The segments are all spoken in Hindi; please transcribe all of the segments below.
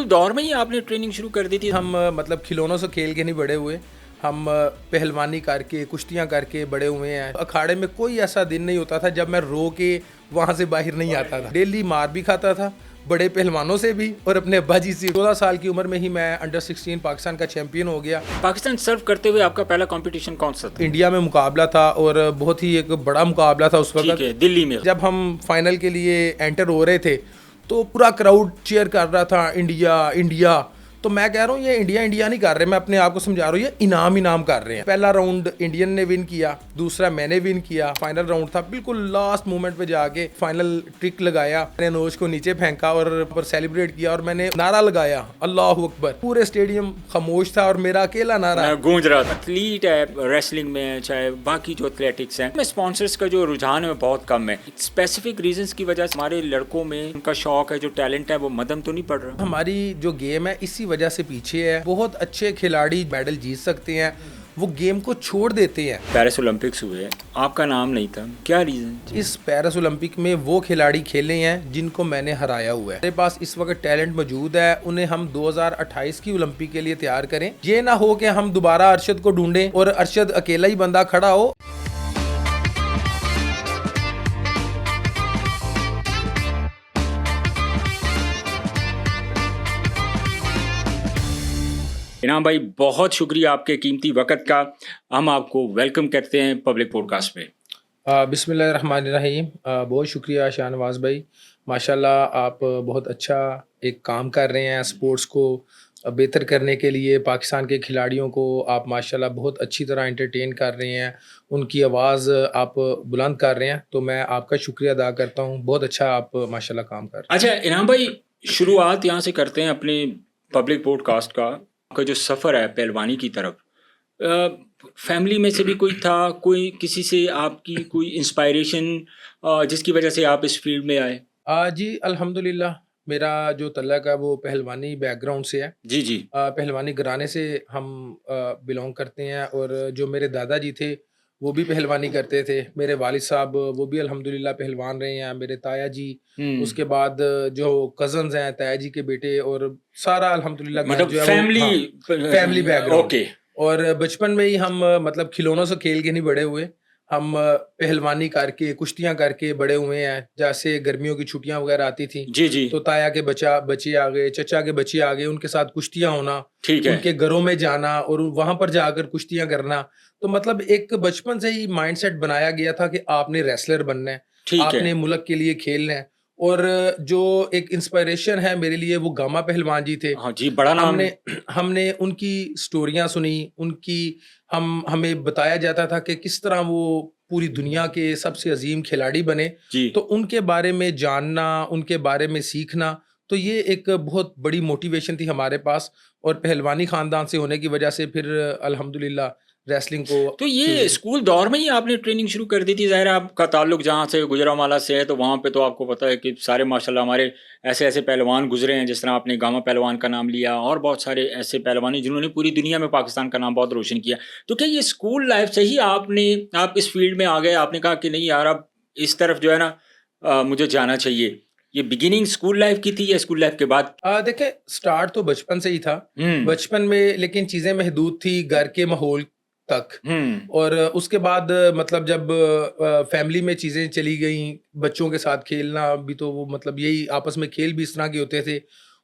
स्कूल दौर में ही आपने ट्रेनिंग शुरू कर दी थी? हम मतलब खिलौनों से खेल के नहीं बड़े हुए। हम पहलवानी करके कुश्तियाँ करके बड़े हुए हैं। अखाड़े में कोई ऐसा दिन नहीं होता था जब मैं रो के वहाँ से बाहर नहीं आता था। डेली मार भी खाता था, बड़े पहलवानों से भी और अपने अब्बा जी से। 16 साल की उम्र में ही मैं अंडर 16 पाकिस्तान का चैंपियन हो गया। पाकिस्तान सर्व करते हुए आपका पहला कंपटीशन कौन सा था? इंडिया में मुकाबला था और बहुत ही एक बड़ा मुकाबला था उस ठीक वक्त। है, दिल्ली में। जब हम फाइनल के लिए एंटर हो रहे थे तो पूरा क्राउड चीयर कर रहा था, इंडिया इंडिया। तो मैं कह रहा हूँ ये इंडिया इंडिया नहीं कर रहे, मैं अपने आप को समझा रहा हूँ ये इनाम कर रहे हैं। पहला राउंड इंडियन ने विन किया, दूसरा मैंने विन किया। फाइनल राउंड था, बिल्कुल लास्ट मोमेंट पे जाके फाइनल ट्रिक लगाया। मैंने नोज को नीचे फेंका और सेलिब्रेट किया और मैंने नारा लगाया अल्लाह अकबर। पूरे स्टेडियम खामोश था और मेरा अकेला नारा गूंज रहा था। एथलीट है रेसलिंग में, चाहे बाकी जो एथलेटिक्स हैं, स्पॉन्सर्स का जो रुझान है बहुत कम है। स्पेसिफिक रीजंस की वजह से हमारे लड़कों में उनका शौक है, जो टैलेंट है वो मदम तो नहीं पड़ रहा। हमारी जो गेम है इसी वजह से पीछे है। बहुत अच्छे खिलाड़ी मेडल जीत सकते हैं, वो गेम को छोड़ देते हैं। पेरिस ओलंपिक्स हुए, आपका नाम नहीं था, क्या रीजन? इस पेरिस ओलंपिक में वो खिलाड़ी खेले हैं जिनको मैंने हराया हुआ है। मेरे पास इस वक्त टैलेंट मौजूद है, उन्हें हम 2028 की ओलंपिक के लिए तैयार करें। ये ना हो कि हम दोबारा अरशद को ढूंढें और अरशद अकेला ही बंदा खड़ा हो। इनाम भाई, बहुत शुक्रिया आपके कीमती वक्त का। हम आपको वेलकम करते हैं पब्लिक पॉडकास्ट पे। बिस्मिल्लाहिर्रहमानिर्रहीम। बहुत शुक्रिया शाहनवाज भाई, माशाल्लाह आप बहुत अच्छा एक काम कर रहे हैं। स्पोर्ट्स को बेहतर करने के लिए पाकिस्तान के खिलाड़ियों को आप माशाल्लाह बहुत अच्छी तरह एंटरटेन कर रहे हैं, उनकी आवाज़ आप बुलंद कर रहे हैं, तो मैं आपका शुक्रिया अदा करता हूँ। बहुत अच्छा आप माशाल्लाह काम कर रहे हैं। अच्छा इनाम भाई, शुरुआत यहाँ से करते हैं अपने पब्लिक पॉडकास्ट का। आपका जो सफ़र है पहलवानी की तरफ, फैमिली में से भी कोई था, कोई किसी से आपकी कोई इंस्पायरेशन जिसकी वजह से आप इस फील्ड में आए? जी अल्हम्दुलिल्लाह, मेरा जो तल्लक है वो पहलवानी बैकग्राउंड से है। जी जी। पहलवानी घराने से हम बिलोंग करते हैं और जो मेरे दादाजी थे वो भी पहलवानी करते थे। मेरे वालिद साहब वो भी अल्हम्दुलिल्लाह पहलवान रहे हैं। मेरे ताया जी, उसके बाद जो कज़न्स हैं ताया जी के बेटे, और सारा अल्हम्दुलिल्लाह घर मतलब जो है वो फैमिली। हाँ, फैमिली बैकग्राउंड। ओके। और बचपन में ही हम मतलब खिलौनों से खेल के नहीं बड़े हुए। हम पहलवानी करके कुश्तियाँ करके बड़े हुए हैं। जैसे गर्मियों की छुट्टियाँ वगैरह आती थी जी जी। तो ताया के बच्चे आ गए, चचा के बच्चे आ गए, उनके साथ कुश्तियाँ होना, ठीक है। उनके घरों में जाना और वहाँ पर जाकर कुश्तियाँ करना। तो मतलब एक बचपन से ही माइंडसेट बनाया गया था कि आपने रेसलर बनना है, ठीक है। आपने मुल्क के लिए खेलना है। और जो एक इंस्पिरेशन है मेरे लिए वो गामा पहलवान जी थे। हाँ जी, बड़ा नाम हमने है। हमने उनकी स्टोरियाँ सुनी, उनकी हमें बताया जाता था कि किस तरह वो पूरी दुनिया के सबसे अजीम खिलाड़ी बने। जी। तो उनके बारे में जानना, उनके बारे में सीखना, तो ये एक बहुत बड़ी मोटिवेशन थी हमारे पास। और पहलवानी ख़ानदान से होने की वजह से फिर अल्हम्दुलिल्लाह रेसलिंग को तो ये चूज़। स्कूल दौर में ही आपने ट्रेनिंग शुरू कर दी थी? ज़ाहिर है आपका ताल्लुक जहाँ से गुजरांवाला से है, तो वहाँ पे तो आपको पता है कि सारे माशाल्लाह हमारे ऐसे ऐसे पहलवान गुजरे हैं। जिस तरह आपने गामा पहलवान का नाम लिया, और बहुत सारे ऐसे पहलवान हैं जिन्होंने पूरी दुनिया में पाकिस्तान का नाम बहुत रोशन किया। तो क्या ये स्कूल लाइफ से ही आप इस फील्ड में आ गए? आपने कहा कि नहीं यार, अब इस तरफ जो है ना मुझे जाना चाहिए। ये बिगिनिंग स्कूल लाइफ की थी या स्कूल लाइफ के बाद? देखिए स्टार्ट तो बचपन से ही था। हम्म। बचपन में लेकिन चीज़ें महदूद थी घर के माहौल तक। हम्म। और उसके बाद मतलब जब फैमिली में चीज़ें चली गईं, बच्चों के साथ खेलना भी, तो वो मतलब यही आपस में खेल भी इस तरह के होते थे।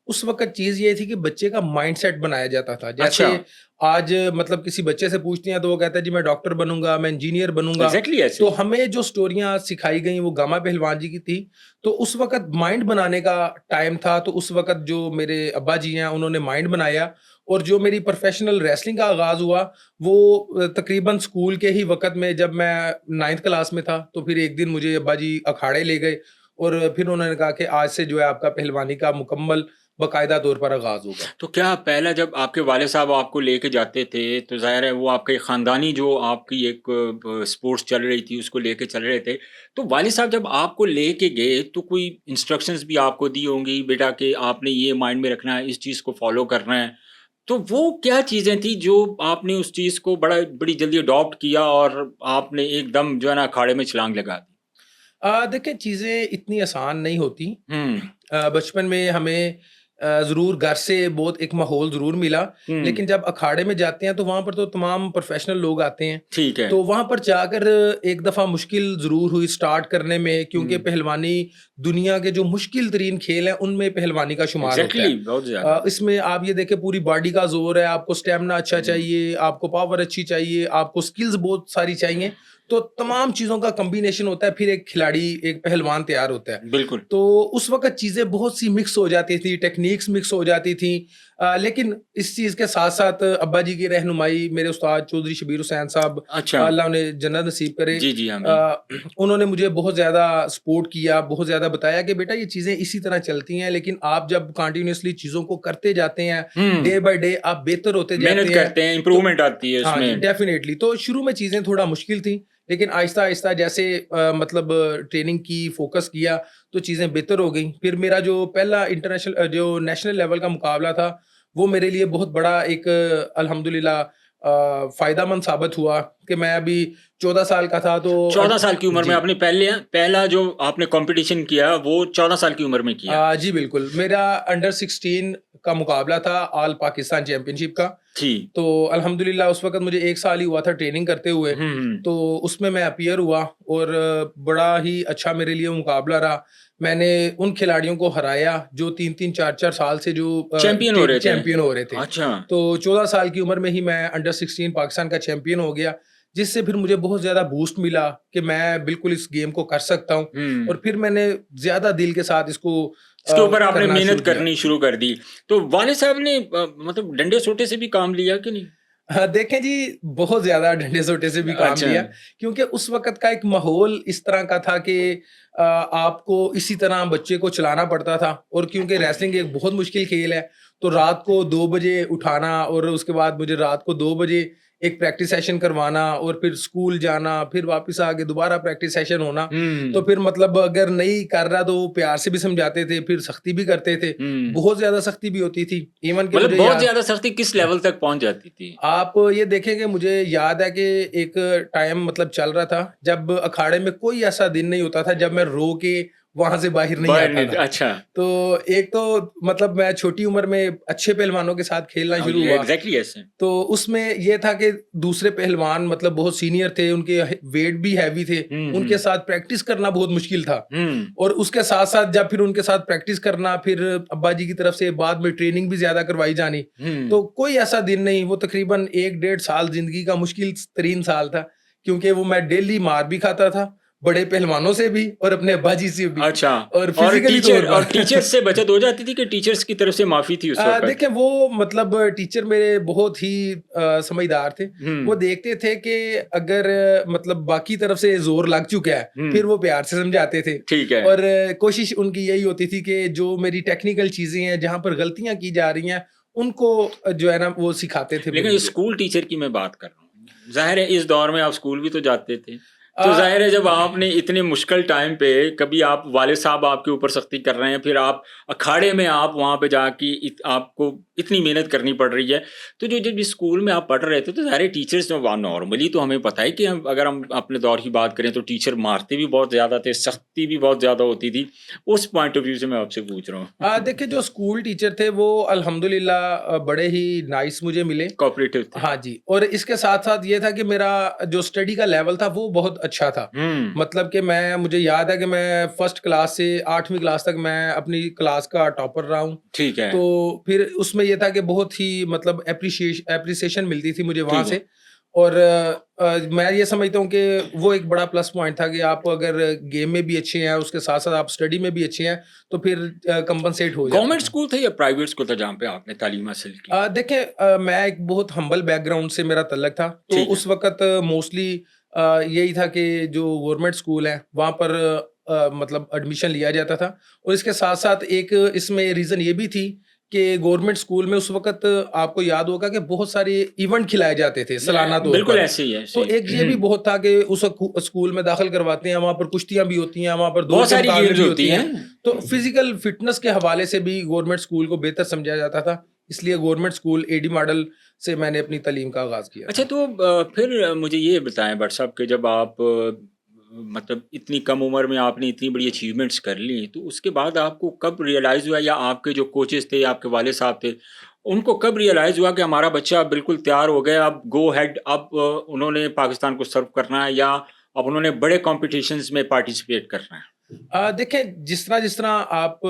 उस वक़्त चीज़ ये थी कि बच्चे का माइंडसेट बनाया जाता था। जैसे अच्छा। आज मतलब किसी बच्चे से पूछते हैं तो वो कहता है जी मैं डॉक्टर बनूँगा, मैं इंजीनियर बनूँगा। एग्जैक्टली ऐसे तो ही। हमें जो स्टोरियाँ सिखाई गईं वो गामा पहलवान जी की थी। तो उस वक़्त माइंड बनाने का टाइम था, तो उस वक़्त जो मेरे अब्बा जी हैं उन्होंने माइंड बनाया। और जो मेरी प्रोफ़ेशनल रेसलिंग का आगाज़ हुआ वो तकरीबन स्कूल के ही वक़्त में, जब मैं 9th क्लास में था, तो फिर एक दिन मुझे अब्बा जी अखाड़े ले गए और फिर उन्होंने कहा कि आज से जो है आपका पहलवानी का मुकम्मल बाकायदा तौर पर आगाज़ होगा। तो क्या पहला जब आपके वाले साहब आपको लेके जाते थे, तो ज़ाहिर है वो आपके ख़ानदानी जो आपकी एक स्पोर्ट्स चल रही थी उसको लेके चल रहे थे। तो वालिद साहब जब आपको लेके गए तो कोई इंस्ट्रक्शंस भी आपको दी होंगी बेटा कि आपने ये माइंड में रखना है, इस चीज़ को फ़ॉलो करना है। तो वो क्या चीज़ें थी जो आपने उस चीज़ को बड़ी जल्दी अडॉप्ट किया और आपने एकदम जो है ना अखाड़े में छलांग लगा दी? देखिए चीज़ें इतनी आसान नहीं होती। हुँ। बचपन में हमें ज़रूर घर से बहुत एक माहौल ज़रूर मिला, लेकिन जब अखाड़े में जाते हैं तो वहाँ पर तो तमाम प्रोफेशनल लोग आते हैं। ठीक है। तो वहाँ पर जाकर एक दफ़ा मुश्किल ज़रूर हुई स्टार्ट करने में, क्योंकि पहलवानी दुनिया के जो मुश्किल तरीन खेल हैं उनमें पहलवानी का शुमार होता एग्ज़ैक्टली है। बहुत ज़्यादा। इसमें आप ये देखें पूरी बॉडी का ज़ोर है, आपको स्टैमिना अच्छा चाहिए, आपको पावर अच्छी चाहिए, आपको स्किल्स बहुत सारी चाहिए। तो तमाम चीज़ों का कॉम्बिनेशन होता है, फिर एक खिलाड़ी, एक पहलवान तैयार होता है। बिल्कुल। तो उस वक़्त चीज़ें बहुत सी मिक्स हो जाती थी, टेक्नीक्स मिक्स हो जाती थी। लेकिन इस चीज़ के साथ-साथ अब्बा जी की रहनुमाई, मेरे उस्ताद चौधरी शबीर हुसैन साहब, अच्छा। अल्लाह उन्हें जन्नत नसीब करे। जी, जी, आमीन। उन्होंने मुझे बहुत ज़्यादा सपोर्ट किया, बहुत ज़्यादा बताया कि बेटा ये चीज़ें इसी तरह चलती हैं, लेकिन आप जब कंटिन्यूअसली चीज़ों को करते जाते हैं, हुँ, डे बाय डे आप बेहतर होते मेहनत जाते हैं। करते हैं, तो इम्प्रूवमेंट आती है हाँ जी, उसमें। डेफ़िनेटली। तो शुरू में चीज़ें थोड़ा मुश्किल थी, लेकिन आहिस्ता-आहिस्ता जैसे मतलब ट्रेनिंग की, फ़ोकस किया, तो चीज़ें बेहतर हो गईं। फिर मेरा जो पहला जो नेशनल लेवल का मुकाबला था, वो मेरे लिए बहुत बड़ा एक अल्हम्दुलिल्लाह फ़ायदेमंद साबित हुआ कि मैं अभी 14 साल का था, तो 14 साल की उम्र में जी। आपने पहला जो आपने कॉम्पिटिशन किया, वो 14 साल की उम्र में किया। जी बिल्कुल। मेरा अंडर 16 का मुकाबला था ऑल पाकिस्तान चैंपियनशिप का। जी। तो अल्हम्दुलिल्लाह उस वक़्त मुझे 1 साल ही हुआ था ट्रेनिंग करते हुए। हुँ, हुँ। तो उसमें मैं अपीयर हुआ और बड़ा ही अच्छा मेरे लिए मुकाबला रहा। मैंने उन खिलाड़ियों को हराया जो 3-3 4-4 साल से जो चैंपियन हो रहे थे। चैंपियन हो रहे थे। अच्छा। तो 14 साल की उम्र में ही मैं अंडर 16 पाकिस्तान का चैंपियन हो गया, जिससे फिर मुझे बहुत ज़्यादा बूस्ट मिला कि मैं बिल्कुल इस गेम को कर सकता हूँ। हुँ। और फिर मैंने ज़्यादा दिल के साथ इसको इसके ऊपर आपने करना मेहनत शुरू किया। करनी शुरू कर दी। तो वालिद साहब ने मतलब डंडे-सोटे से भी काम लिया कि नहीं? हाँ, देखें जी, बहुत ज़्यादा डंडे-सोटे से भी काम अच्छा। लिया, क्योंकि उस वक़्त का एक माहौल इस तरह का था कि आपको इसी तरह बच्चे को चलाना पड़ता था, और क्योंकि रेसलिंग एक बहुत मुश्किल खेल है, तो रात को 2 बजे उठाना और उसके बाद मुझे रात को 2 बजे एक प्रैक्टिस सेशन करवाना और फिर स्कूल जाना, फिर वापस आके दोबारा प्रैक्टिस सेशन होना। तो हुँ, फिर मतलब अगर नहीं कर रहा तो वो प्यार से भी समझाते थे, फिर सख्ती भी करते थे। हुँ। बहुत ज़्यादा सख्ती भी होती थी, इवन कि मतलब मुझे बहुत याद ज़्यादा सख्ती किस लेवल तक पहुँच जाती थी? आप ये देखें कि मुझे याद है कि एक टाइम मतलब चल रहा था, जब अखाड़े में कोई ऐसा दिन नहीं होता था जब मैं रो के वहाँ से बाहर नहीं बाहर आता नहीं था। अच्छा। तो एक तो मतलब मैं छोटी उम्र में अच्छे पहलवानों के साथ खेलना शुरू ये हुआ। एग्ज़ैक्टली ऐसे। तो उसमें ये था कि दूसरे पहलवान मतलब बहुत सीनियर थे, उनके वेट भी हैवी थे, हुँ, उनके हुँ। साथ प्रैक्टिस करना बहुत मुश्किल था। हुँ, और उसके साथ-साथ जब फिर उनके साथ प्रैक्टिस करना, फिर अब्बा जी की तरफ से बाद में ट्रेनिंग भी ज़्यादा करवाई जानी। हुँ। तो कोई ऐसा दिन नहीं, वो तकरीबन 1 डेढ़ साल ज़िंदगी का मुश्किल तरीन साल था, क्योंकि वो मैं डेली मार भी खाता था, बड़े पहलवानों से भी और अपने अब्बा जी से भी, अच्छा। और फिज़िकली तौर और पर। टीचर्स से बचत हो जाती थी कि टीचर्स की तरफ से माफ़ी थी उस वक़्त? देखिए वो मतलब टीचर मेरे बहुत ही समझदार थे। हुँ, वो देखते थे कि अगर मतलब बाकी तरफ से ज़ोर लग चुका है, हुँ। फिर वो प्यार से समझाते थे। ठीक है। और कोशिश उनकी यही होती थी कि जो मेरी टेक्निकल चीज़ें हैं, जहाँ पर गलतियाँ की जा रही हैं, उनको जो है ना वो सिखाते थे फिर लेकिन मुझे। स्कूल टीचर की मैं बात कर रहा हूँ। ज़ाहिर है इस दौर में आप स्कूल भी तो जाते थे। तो अ, ज़ाहिर है जब आपने इतने मुश्किल टाइम पे कभी आप वालिद साहब आपके ऊपर सख्ती कर रहे हैं, फिर आप अखाड़े में आप वहाँ पे जाके आपको इतनी मेहनत करनी पड़ रही है। तो जो जब स्कूल में आप पढ़ रहे थे तो ज़ाहिर है टीचर्स जो नॉर्मली तो हमें पता है कि अगर हम अपने दौर की बात करें तो टीचर मारते भी बहुत ज़्यादा थे, सख्ती भी बहुत ज़्यादा होती थी। उस पॉइंट ऑफ व्यू से मैं आपसे पूछ रहा हूँ। देखिए जो स्कूल टीचर थे वो अल्हम्दुलिल्लाह बड़े ही नाइस मुझे मिले। कोऑपरेटिव थे। हाँ जी, और इसके साथ-साथ ये था कि मेरा जो स्टडी का लेवल था वो बहुत अच्छा था। हुँ, मतलब कि मुझे याद है कि मैं फर्स्ट क्लास से 8वीं क्लास तक मैं अपनी क्लास का टॉपर रहा हूँ। ठीक है, तो फिर उसमें ये था कि बहुत ही मतलब एप्रिसिएशन मिलती थी मुझे वहाँ ठीक है। से। और मैं ये समझता हूँ कि वो एक बड़ा प्लस पॉइंट था कि आप अगर गेम में भी अच्छे हैं, उसके साथ-साथ आप स्टडी में भी अच्छे हैं, तो फिर कंपनसेट हो जाता गवर्नमेंट था। स्कूल था या प्राइवेट स्कूल था जहाँ पे आपने तालीम हासिल की? देखें मैं एक बहुत हम्बल बैकग्राउंड से मेरा तल्लक था, तो ठीक है। उस वक़्त मोस्टली यही था कि जो गवर्नमेंट स्कूल हैं, वहाँ पर मतलब एडमिशन लिया जाता था। और इसके साथ-साथ एक इसमें रीज़न ये भी थी कि गवर्नमेंट स्कूल में उस वक़्त आपको याद होगा कि बहुत सारे इवेंट खिलाए जाते थे सालाना तौर बिल्कुल पर। ऐसे ही है, ऐसे तो ही। एक ये भी बहुत था कि उस स्कूल में दाखिल करवाते हैं, वहाँ पर कुश्तियाँ भी होती हैं, वहाँ पर दौड़ बहुत के सारी मुकाबले गेम्स भी होती होती हैं। हैं। तो फिज़िकल फ़िटनेस के हवाले से भी गवर्नमेंट स्कूल को बेहतर समझा जाता था। इसलिए गवर्नमेंट स्कूल एडी मॉडल से मैंने अपनी तालीम का आगाज़ किया अच्छा था। तो फिर मुझे ये बताएँ भट्ट साहब कि जब आप मतलब इतनी कम उम्र में आपने इतनी बड़ी अचीवमेंट्स कर ली, तो उसके बाद आपको कब रियलाइज़ हुआ, या आपके जो कोचेज़ थे, आपके वालिद साहब थे, उनको कब रियलाइज़ हुआ कि हमारा बच्चा अब बिल्कुल तैयार हो गया, अब गो हेड, अब उन्होंने पाकिस्तान को सर्व करना है, या अब उन्होंने बड़े कॉम्पिटिशन्स में पार्टिसिपेट करना है? देखें, जिस तरह आप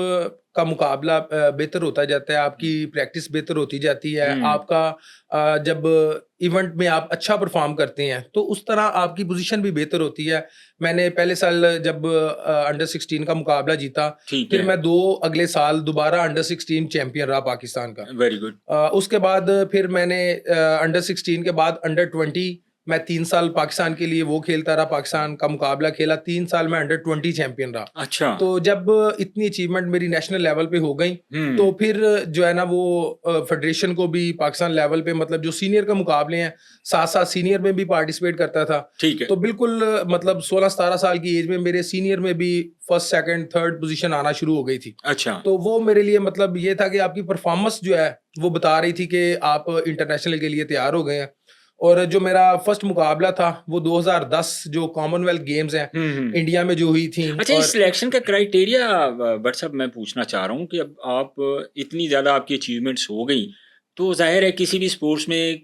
का मुकाबला बेहतर होता जाता है, आपकी प्रैक्टिस बेहतर होती जाती है, हुँ, आपका जब इवेंट में आप अच्छा परफॉर्म करते हैं तो उस तरह आपकी पोजीशन भी बेहतर होती है। मैंने पहले साल जब अंडर 16 का मुकाबला जीता, ठीक फिर है। मैं 2 अगले साल दोबारा अंडर 16 चैंपियन रहा पाकिस्तान का। Very good. उसके बाद फिर मैंने अंडर 16 के बाद अंडर 20 मैं 3 साल पाकिस्तान के लिए वो खेलता रहा, पाकिस्तान का मुकाबला खेला, 3 साल मैं अंडर 20 चैंपियन रहा। अच्छा। तो जब इतनी अचीवमेंट मेरी नेशनल लेवल पे हो गई, हुँ, तो फिर जो है ना वो फेडरेशन को भी पाकिस्तान लेवल पे, मतलब जो सीनियर के मुकाबले हैं, साथ-साथ सीनियर में भी पार्टिसिपेट करता था। ठीक है। तो बिल्कुल मतलब 16-17 साल की एज में मेरे सीनियर में भी फर्स्ट, सेकंड, थर्ड पोजीशन आना शुरू हो गई थी। अच्छा। तो वो मेरे लिए मतलब ये था कि आपकी परफॉर्मेंस जो है, वो बता रही थी कि आप इंटरनेशनल के लिए तैयार हो गए हैं। और जो मेरा फर्स्ट मुकाबला था, वो 2010 जो कॉमनवेल्थ गेम्स हैं, हुँ, हुँ। इंडिया में जो हुई थी। अच्छा, इस और सिलेक्शन का क्राइटेरिया भट्ट साहब मैं पूछना चाह रहा हूँ कि अब आप इतनी ज़्यादा आपकी अचीवमेंट्स हो गई, तो ज़ाहिर है किसी भी स्पोर्ट्स में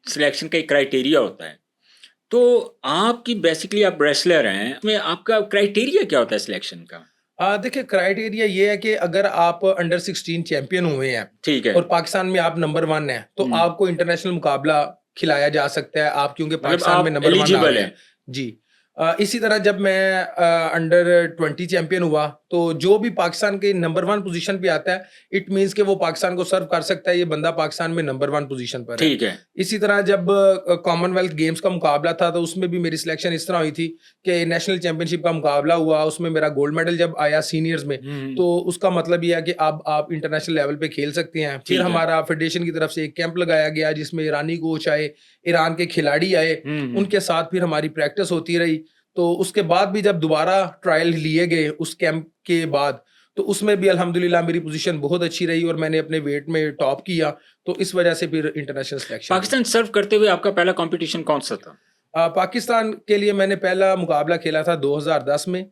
सिलेक्शन का एक क्राइटेरिया होता है। तो आपकी बेसिकली आप रेसलर हैं, उसमें आपका क्राइटेरिया क्या होता है सिलेक्शन का? देखिए, क्राइटेरिया ये है कि अगर आप अंडर 16 चैंपियन हुए हैं ठीक है। और पाकिस्तान में आप नंबर 1 हैं, तो हुँ, आपको इंटरनेशनल मुकाबला खिलाया जा सकता है, आप क्योंकि मतलब पाकिस्तान में आप नंबर 1 आ एलिजिबल गए हैं। हैं। जी। इसी तरह जब मैं अंडर 20 चैंपियन हुआ, तो जो भी पाकिस्तान के नंबर 1 पोज़ीशन पे आता है, इट मीन्स कि वो पाकिस्तान को सर्व कर सकता है, ये बंदा पाकिस्तान में नंबर 1 पोज़ीशन पर है। ठीक है। इसी तरह जब कॉमनवेल्थ गेम्स का मुकाबला था, तो उसमें भी मेरी सिलेक्शन इस तरह हुई थी कि नेशनल चैंपियनशिप का मुकाबला हुआ, उसमें मेरा गोल्ड मेडल जब आया सीनियर्स में, हुँ, हुँ। तो उसका मतलब ये है कि अब आप इंटरनेशनल लेवल पे खेल सकते हैं। फिर ठीक है। हमारा फेडरेशन की तरफ से एक कैंप लगाया गया, जिसमें ईरानी कोच आए, ईरान के खिलाड़ी आए, हुँ, हुँ। उनके साथ फिर हमारी प्रैक्टिस होती रही। तो उसके बाद भी जब दोबारा ट्रायल लिए गए उस कैंप के बाद, तो उसमें भी अल्हम्दुलिल्लाह मेरी पोज़ीशन बहुत अच्छी रही और मैंने अपने वेट में टॉप किया। तो इस वजह से फिर इंटरनेशनल सिलेक्शन हुई। पाकिस्तान सर्व करते हुए आपका पहला कॉम्पिटिशन कौन-सा था? पाकिस्तान के लिए मैंने पहला मुकाबला खेला था 2010 में,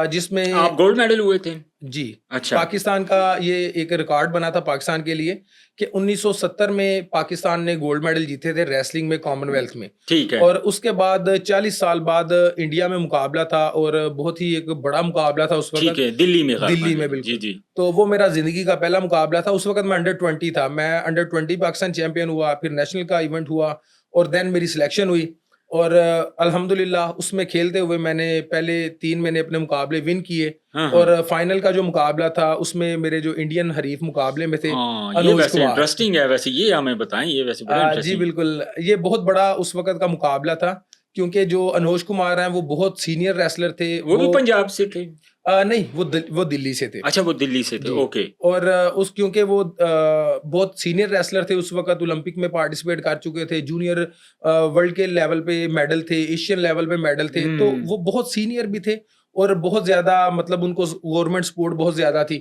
जिसमें आप गोल्ड मेडल हुए थे? जी, अच्छा। पाकिस्तान का ये एक रिकॉर्ड बना था पाकिस्तान के लिए कि 1970 में पाकिस्तान ने गोल्ड मेडल जीते थे रेसलिंग में कॉमनवेल्थ में। ठीक है। और उसके बाद 40 साल बाद इंडिया में मुकाबला था, और बहुत ही एक बड़ा मुकाबला था उस ठीक वक़्त, है, दिल्ली में दिल्ली में ग़ालिबन। जी, बिल्कुल। जी। तो वो मेरा ज़िंदगी का पहला मुकाबला था, उस वक़्त मैं अंडर 20 था। मैं अंडर 20 पाकिस्तान चैंपियन हुआ, फिर नेशनल का इवेंट हुआ और देन मेरी सिलेक्शन हुई। और अल्हम्दुलिल्लाह उसमें खेलते हुए मैंने पहले 3 मैंने अपने मुकाबले विन किए, हाँ, हाँ। और फाइनल का जो मुकाबला था उसमें मेरे जो इंडियन हरीफ मुकाबले में थे, हाँ, ये अनुज वैसे कुमार। इंटरेस्टिंग है, वैसे ये हमें बताएँ, ये वैसे बड़ा जी इंटरेस्टिंग है। बिल्कुल, ये बहुत बड़ा उस वक़्त का मुकाबला था, क्योंकि जो अनुज कुमार हैं वो बहुत सीनियर रेसलर थे। वो भी वो पंजाब से थे? नहीं, वो दिल्ली से थे। अच्छा, वो दिल्ली से थे, जी। ओके। और उस क्योंकि वो बहुत सीनियर रेसलर थे, उस वक़्त ओलंपिक में पार्टिसिपेट कर चुके थे, जूनियर वर्ल्ड के लेवल पे मेडल थे, एशियन लेवल पे मेडल थे, तो हुँ। वो बहुत सीनियर भी थे और बहुत ज़्यादा मतलब उनको गवर्नमेंट सपोर्ट बहुत ज़्यादा थी।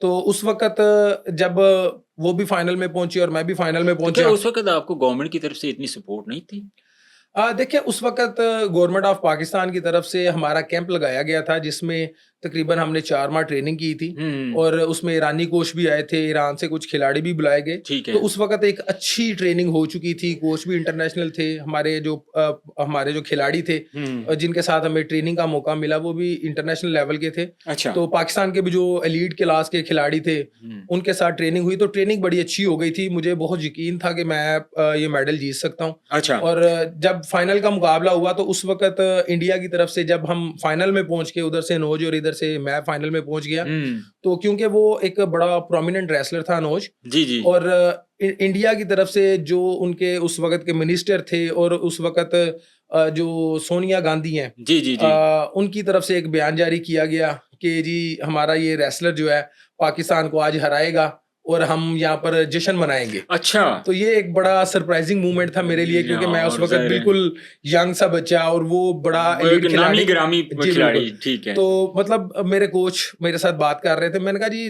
तो उस वक़्त जब वो भी फाइनल में पहुँचे और मैं भी फाइनल में तो क्या पहुँचा। उस वक़्त आपको गवर्नमेंट की तरफ से इतनी सपोर्ट नहीं थी? देखिए, उस वक़्त गवर्नमेंट ऑफ पाकिस्तान की तरफ से हमारा कैंप लगाया गया था, जिसमें तकरीबन हमने 4 माह ट्रेनिंग की थी, हुँ, हुँ। और उसमें ईरानी कोच भी आए थे, ईरान से कुछ खिलाड़ी भी बुलाए गए। ठीक तो है। उस वक़्त एक अच्छी ट्रेनिंग हो चुकी थी, कोच भी इंटरनेशनल थे, हमारे जो खिलाड़ी थे, हुँ। जिनके साथ हमें ट्रेनिंग का मौका मिला, वो भी इंटरनेशनल लेवल के थे। अच्छा। तो पाकिस्तान के भी जो एलीट क्लास के खिलाड़ी थे, हुँ। उनके साथ ट्रेनिंग हुई, तो ट्रेनिंग बड़ी अच्छी हो गई थी। मुझे बहुत यकीन था कि मैं ये मेडल जीत सकता हूँ। अच्छा। और जब फाइनल का मुकाबला हुआ, तो उस वक़्त इंडिया की तरफ से जब हम फाइनल में पहुँच के, उधर से अनुज और इधर से मैं फाइनल में पहुँच गया, हुँ। तो क्योंकि वो एक बड़ा प्रोमिनेंट रेसलर था अनुज, जी, जी। और इंडिया की तरफ से जो उनके उस वक़्त के मिनिस्टर थे, और उस वक़्त जो सोनिया गांधी हैं, जी, जी, जी। उनकी तरफ से एक बयान जारी किया गया कि जी हमारा ये रेसलर जो है पाकिस्तान को आज हराएगा और हम यहाँ पर जश्न मनाएँगे। अच्छा। तो ये एक बड़ा सरप्राइजिंग मोमेंट था मेरे लिए, क्योंकि मैं उस और वक़्त ज़ाहिर है बिल्कुल यंग सा बच्चा और वो बड़ा वो एक एलीट खिलाड़ी। नामी-गिरामी जी, खिलाड़ी, बिल्कुल। ठीक है। तो मतलब मेरे कोच मेरे साथ बात कर रहे थे। मैंने कहा जी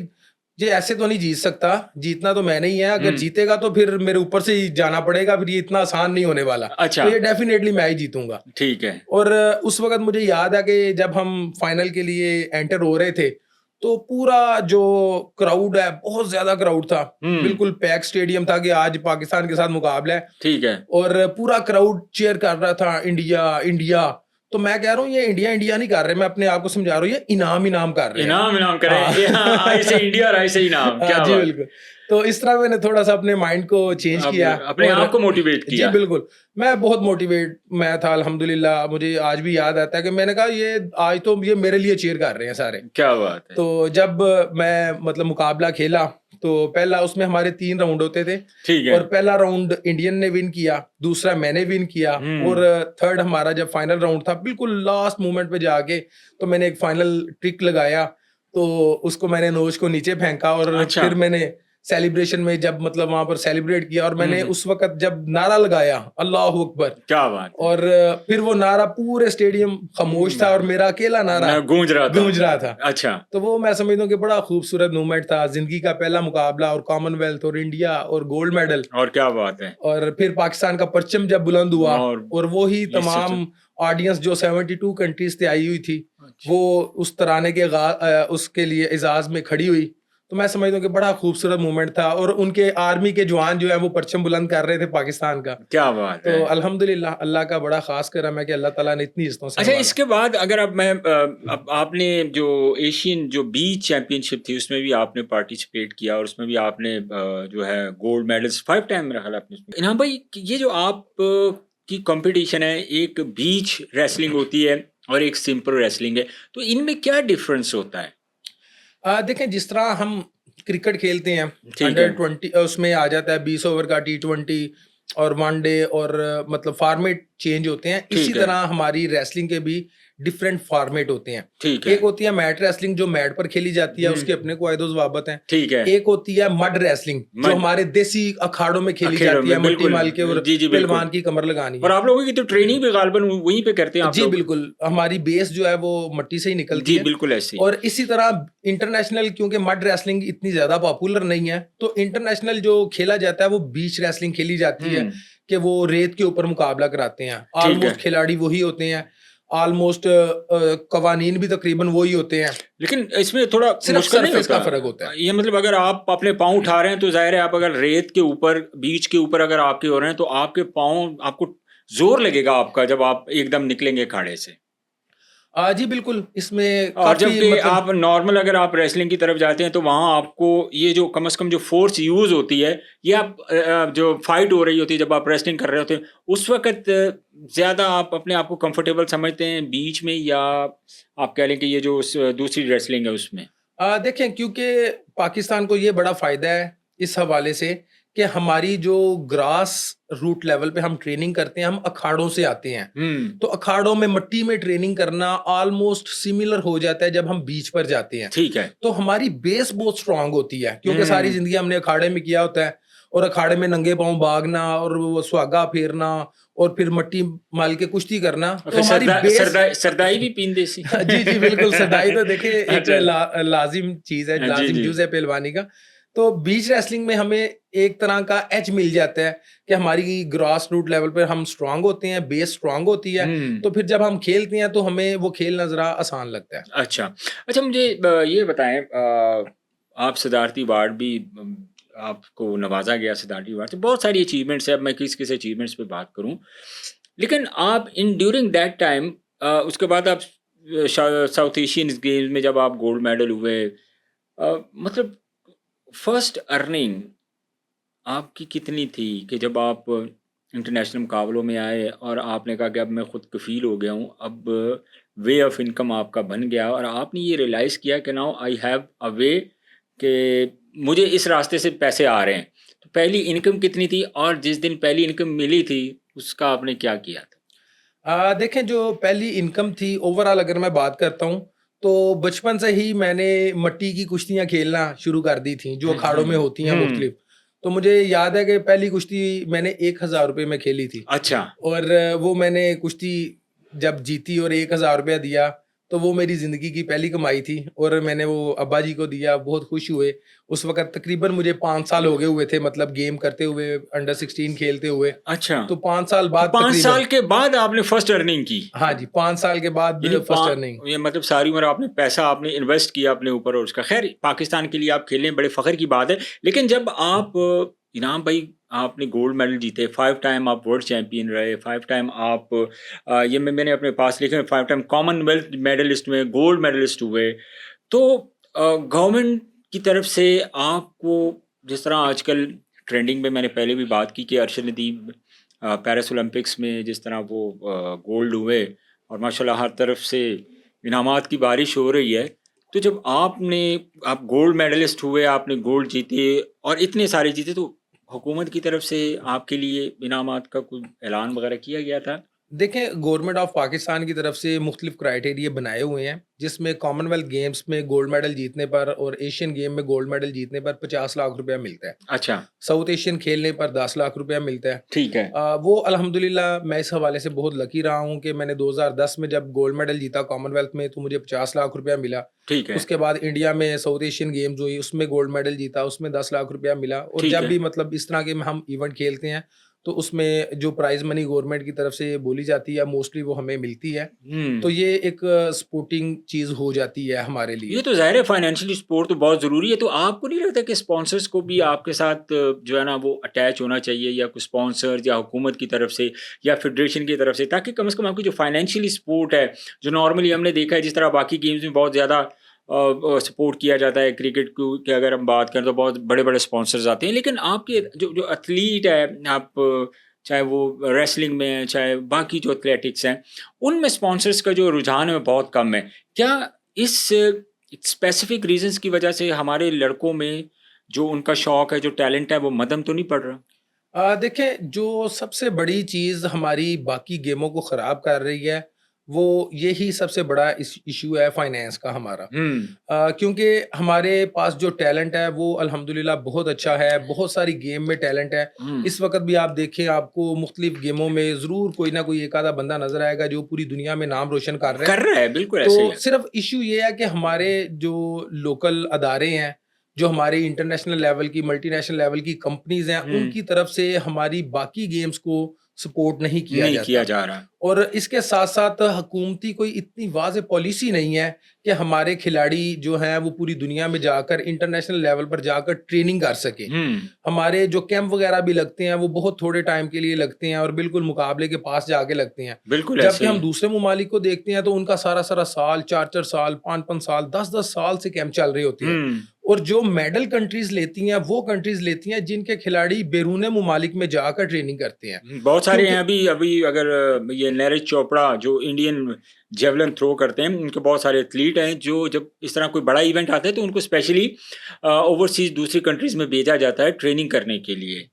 जी ऐसे तो नहीं जीत सकता, जीतना तो मैंने ही है, अगर जीतेगा तो फिर मेरे ऊपर से ही जाना पड़ेगा, फिर ये इतना आसान नहीं होने वाला। अच्छा। तो ये डेफिनेटली मैं ही जीतूंगा। ठीक है। और उस वक्त मुझे याद है कि जब हम फाइनल के लिए एंटर हो रहे थे, तो पूरा जो क्राउड है, बहुत ज्यादा क्राउड था, बिल्कुल पैक स्टेडियम था कि आज पाकिस्तान के साथ मुकाबला है। ठीक है। और पूरा क्राउड चीयर कर रहा था, इंडिया इंडिया। तो मैं कह रहा हूँ ये इंडिया इंडिया नहीं कर रहे, मैं अपने आप को समझा रहा हूँ ये इनाम इनाम कर रहे हैं। इनाम करें। हाँ। आई से इंडिया और आई से इनाम, हाँ क्या जी बात। बिल्कुल। तो इस तरह मैंने थोड़ा सा अपने माइंड को चेंज अब किया, अपने और आप को मोटिवेट जी किया। बिल्कुल, मैं बहुत मोटिवेट मैं था अल्हम्दुलिल्लाह। मुझे आज भी याद आता है कि मैंने कहा ये आज तो ये मेरे लिए चीयर कर रहे हैं सारे। क्या बात है। तो जब मैं मतलब मुकाबला खेला, तो पहला उसमें हमारे 3 राउंड होते थे, ठीक है। और पहला राउंड इंडियन ने विन किया, दूसरा मैंने विन किया, और थर्ड हमारा जब फाइनल राउंड था, बिल्कुल लास्ट मोमेंट पे जाके तो मैंने एक फाइनल ट्रिक लगाया, तो उसको मैंने नोज को नीचे फेंका, और अच्छा। फिर मैंने सेलिब्रेशन में जब मतलब वहां पर सेलिब्रेट किया, और मैंने उस वक्त जब नारा लगाया अल्लाह अकबर, क्या बात है। और फिर वो नारा पूरे स्टेडियम खामोश था, और मेरा अकेला नारा गूंज रहा था। अच्छा। तो वो मैं समझता हूँ कि बड़ा खूबसूरत मूवमेंट था, जिंदगी का पहला मुकाबला, और कॉमनवेल्थ और इंडिया और गोल्ड मेडल, और क्या बात है। और फिर पाकिस्तान का परचम जब बुलंद हुआ, और वो ही इससे तमाम ऑडियंस जो 72 कंट्रीज से आई हुई थी, अच्छा। वो उस तराने के उसके लिए एजाज में खड़ी हुई। तो मैं समझता हूँ कि बड़ा खूबसूरत मूवमेंट था, और उनके आर्मी के जवान जो है वो परचम बुलंद कर रहे थे पाकिस्तान का। क्या बात तो है। अल्हम्दुलिल्लाह अल्लाह का बड़ा खास करम है कि अल्लाह ताला ने इतनी इज्जतों से अच्छा, नवाजा। इसके बाद अगर अब मैं अब आपने जो एशियन जो बीच चैंपियनशिप थी उसमें भी आपने पार्टिसिपेट किया, और उसमें भी आपने जो है गोल्ड मेडल्स 5 टाइम मेरा ख्याल है आपने उसमें। इनाम भाई, ये जो आप की कंपटीशन है, एक बीच रेसलिंग होती है और एक सिंपल रेसलिंग है, तो इनमें क्या डिफरेंस होता है? देखें, जिस तरह हम क्रिकेट खेलते हैं, ठीक अंडर है। 20 उसमें आ जाता है 20 ओवर का T20 और वनडे, और मतलब फॉर्मेट चेंज होते हैं, इसी ठीक है। तरह हमारी रेसलिंग के भी डिफरेंट फॉर्मेट होते हैं। ठीक है। एक होती है मैट रेसलिंग जो मैट पर खेली जाती है, उसके अपने कायदे ज़वाबित हैं। ठीक है। एक होती है मड रेसलिंग जो मड हमारे देसी अखाड़ों में खेली अखेड़ों जाती है, में मिट्टी बिल्कुल। माल के, और जी जी बिल्कुल। पहलवान की कमर लगानी और है। आप लोगों की तो ट्रेनिंग भी गालबन वहीं पे करते हैं आप जी लोग। बिल्कुल, हमारी बेस जो है वो मट्टी से ही निकलती जी है। बिल्कुल ऐसे ही। और इसी तरह इंटरनेशनल, क्योंकि मड रेसलिंग इतनी ज्यादा पॉपुलर नहीं है, तो इंटरनेशनल जो खेला जाता है वो बीच रेसलिंग खेली जाती है, कि वो रेत के ऊपर मुकाबला कराते हैं। ठीक है। ऑलमोस्ट खिलाड़ी वही होते हैं, ऑलमोस्ट कवानीन भी तकरीबन वही होते हैं, लेकिन इसमें थोड़ा सिर्फ मुश्किल नहीं सरफेस का होता? फर्क होता है। ये मतलब अगर आप अपने पाँव उठा रहे हैं तो जाहिर है, आप अगर रेत के ऊपर, बीच के ऊपर अगर आपके हो रहे हैं तो आपके पाँव, आपको जोर लगेगा आपका जब आप एकदम निकलेंगे अखाड़े से। जी बिल्कुल, इसमें और काफी जबकि मतलब आप नॉर्मल अगर आप रेसलिंग की तरफ जाते हैं तो वहाँ आपको ये जो कम से कम जो फोर्स यूज होती है, ये आप जो फाइट हो रही होती है, जब आप रेसलिंग कर रहे होते हैं उस वक्त ज्यादा आप अपने आप को कंफर्टेबल समझते हैं बीच में, या आप कह लें कि ये जो दूसरी रेसलिंग है उसमें? देखें, क्योंकि पाकिस्तान को ये बड़ा फायदा है इस हवाले से कि हमारी जो ग्रास रूट लेवल पे हम ट्रेनिंग करते हैं, हम अखाड़ों से आते हैं। तो अखाड़ों में मट्टी में ट्रेनिंग करना ऑलमोस्ट सिमिलर हो जाता है जब हम बीच पर जाते हैं। ठीक है। तो हमारी बेस बहुत स्ट्रांग होती है, क्योंकि सारी जिंदगी हमने अखाड़े में किया होता है, और अखाड़े में नंगे पांव भागना, और वो सुहागा फेरना, और फिर मट्टी माल के कुश्ती करना, और तो फिर हमारी बेस सरदाई भी पीन देसी। जी जी बिल्कुल, सदाई तो देखे एक अच्छा। लाजिम चीज है, जी लाजिम जी। जुज है पहलवानी का। तो बीच रेसलिंग में हमें एक तरह का एज मिल जाता है कि हमारी ग्रास रूट लेवल पर हम स्ट्रांग होते हैं, बेस स्ट्रांग होती है, तो फिर जब हम खेलते हैं तो हमें वो खेलना जरा आसान लगता है। अच्छा। अच्छा, मुझे ये बताएं, आप सदारती अवार्ड भी आपको नवाजा गया सदारती अवार्ड से, बहुत सारी अचीवमेंट्स है, अब मैं किस किस अचीवमेंट्स पे बात करूं, लेकिन आप इन ड्यूरिंग दैट टाइम, उसके बाद आप साउथ एशियन गेम्स में जब आप गोल्ड मेडल हुए, मतलब फर्स्ट अर्निंग आपकी कितनी थी कि जब आप इंटरनेशनल मुकाबलों में आए और आपने कहा कि अब मैं खुद कफ़ील हो गया हूँ, अब वे ऑफ इनकम आपका बन गया और आपने ये रियलाइज़ किया कि नाउ आई हैव अ वे, कि मुझे इस रास्ते से पैसे आ रहे हैं। तो पहली इनकम कितनी थी, और जिस दिन पहली इनकम मिली थी उसका आपने क्या किया था? देखें, जो पहली इनकम थी ओवरऑल अगर मैं बात करता हूँ, तो बचपन से ही मैंने मट्टी की कुश्तियाँ खेलना शुरू कर दी थी, जो अखाड़ों में होती हैं मुख्तलिफ। तो मुझे याद है कि पहली कुश्ती मैंने 1000 रुपये में खेली थी, अच्छा। और वो मैंने कुश्ती जब जीती और 1000 रुपया दिया, तो वो मेरी ज़िंदगी की पहली कमाई थी और मैंने वो अब्बा जी को दिया, बहुत खुश हुए। उस वक़्त तकरीबन मुझे 5 साल हो गए हुए थे, मतलब गेम करते हुए, अंडर 16 खेलते हुए। अच्छा, तो 5 साल तो बाद 5 तकरीबन, साल के बाद आपने फर्स्ट अर्निंग की। हाँ जी, 5 साल के बाद यानी फर्स्ट अर्निंग। ये मतलब सारी उम्र आपने पैसा आपने इन्वेस्ट किया अपने ऊपर और उसका खैर पाकिस्तान के लिए आप खेले बड़े फ़ख्र की बात है। लेकिन जब आप इनाम भाई आपने गोल्ड मेडल जीते, 5 टाइम आप वर्ल्ड चैंपियन रहे, 5 टाइम आप ये मैंने अपने पास लिखे हैं 5 टाइम कॉमनवेल्थ मेडलिस्ट में गोल्ड मेडलिस्ट हुए। तो गवर्नमेंट की तरफ से आपको जिस तरह आजकल ट्रेंडिंग में मैंने पहले भी बात की कि अरशद नदीम पेरिस ओलंपिक्स में जिस तरह वो गोल्ड हुए और माशाल्लाह हर तरफ से इनामात की बारिश हो रही है। तो जब आप गोल्ड मेडलिस्ट हुए, आपने गोल्ड जीते और इतने सारे जीते तो हुकूमत की तरफ से आपके लिए इनामात का कोई ऐलान वगैरह किया गया था? देखें, गवर्नमेंट ऑफ पाकिस्तान की तरफ से मुख्तलिफ क्राइटेरिया बनाए हुए हैं, जिसमें कॉमनवेल्थ गेम्स में गोल्ड मेडल जीतने पर और एशियन गेम में गोल्ड मेडल जीतने पर 50 लाख रुपया मिलता है। अच्छा, साउथ एशियन खेलने पर 10 लाख रुपया मिलता है। ठीक है, वो अल्हम्दुलिल्लाह मैं इस हवाले से बहुत लकी रहा हूँ कि मैंने 2010 में जब गोल्ड मेडल जीता कॉमनवेल्थ में, तो मुझे 50 लाख रुपया मिला। ठीक है, उसके बाद इंडिया में साउथ एशियन गेम्स हुई, उसमें गोल्ड मेडल जीता, उसमें 10 लाख रुपया मिला। और ठीक जब है। भी मतलब इस तरह के हम इवेंट खेलते हैं, तो उसमें जो प्राइज़ मनी गवर्नमेंट की तरफ से बोली जाती है, मोस्टली वो हमें मिलती है। तो हुँ। ये एक स्पोर्टिंग चीज़ हो जाती है हमारे ये लिए। तो ज़ाहिर है फाइनेंशियली सपोर्ट तो बहुत ज़रूरी है, तो आपको नहीं लगता कि स्पॉन्सर्स को भी आपके साथ जो है ना वो अटैच होना चाहिए या कुछ स्पॉन्सर्स या हुकूमत की तरफ से या फेडरेशन की तरफ से ताकि कम से कम आपकी जो फाइनेंशियली सपोर्ट है, जो नॉर्मली हमने देखा है जिस तरह बाकी गेम्स में बहुत ज़्यादा सपोर्ट किया जाता है क्रिकेट को की अगर हम बात करें तो बहुत बड़े-बड़े स्पॉन्सर्स आते हैं, लेकिन आपके जो जो एथलीट है आप चाहे वो रेसलिंग में है, चाहे बाकी जो एथलेटिक्स हैं, उनमें स्पॉन्सर्स का जो रुझान है वो बहुत कम है। क्या इस स्पेसिफिक रीज़न्स की वजह से हमारे लड़कों में जो उनका शौक है, जो टैलेंट है, वो मद्धम तो नहीं पड़ रहा? देखें, जो सबसे बड़ी चीज़ हमारी बाकी गेमों को ख़राब कर रही है, वो यही सबसे बड़ा इश्यू है फाइनेंस का हमारा। हुँ, क्योंकि हमारे पास जो टैलेंट है वो अल्हम्दुलिल्लाह बहुत अच्छा है, बहुत सारी गेम में टैलेंट है। हुँ। इस वक़्त भी आप देखें, आपको मुख्तलिफ गेमों में ज़रूर कोई ना कोई एक आधा बंदा नज़र आएगा जो पूरी दुनिया में नाम रोशन कर रहा है। कर रहा है, बिल्कुल तो ऐसे ही है। सिर्फ इश्यू ये है कि हमारे जो लोकल अदारे हैं, जो हमारी इंटरनेशनल लेवल की, मल्टीनेशनल लेवल की कंपनीज़ हैं, हुँ, उनकी तरफ से हमारी बाकी गेम्स को सपोर्ट नहीं किया नहीं किया जाता। जा रहा। और इसके साथ-साथ हुकूमती कोई इतनी वाज़ेह पॉलिसी नहीं है कि हमारे खिलाड़ी जो हैं वो पूरी दुनिया में जाकर इंटरनेशनल लेवल पर जाकर ट्रेनिंग कर सकें। हुँ, हमारे जो कैंप वगैरह भी लगते हैं वो बहुत थोड़े टाइम के लिए लगते हैं और बिल्कुल मुकाबले के पास जाके लगते हैं। बिल्कुल जबकि ऐसे ही हम है। दूसरे ममालिक को देखते हैं तो उनका सारा-सारा साल, 4-4 साल, 5-5 साल, 10-10 साल से कैंप चल रहे होते हैं। हुँ, और जो मेडल कंट्रीज़ लेती हैं, वो कंट्रीज़ लेती हैं जिनके खिलाड़ी बैरून ममालिक में जाकर ट्रेनिंग करते हैं। बहुत सारे हैं क्योंकि अभी अभी अगर ये नीरज चोपड़ा जो इंडियन जेवलिन थ्रो करते हैं, उनके बहुत सारे एथलीट हैं जो जब इस तरह कोई बड़ा इवेंट आता है तो उनको स्पेशली ओवरसीज़ दूसरी कंट्रीज़ में भेजा जाता है ट्रेनिंग करने के लिए।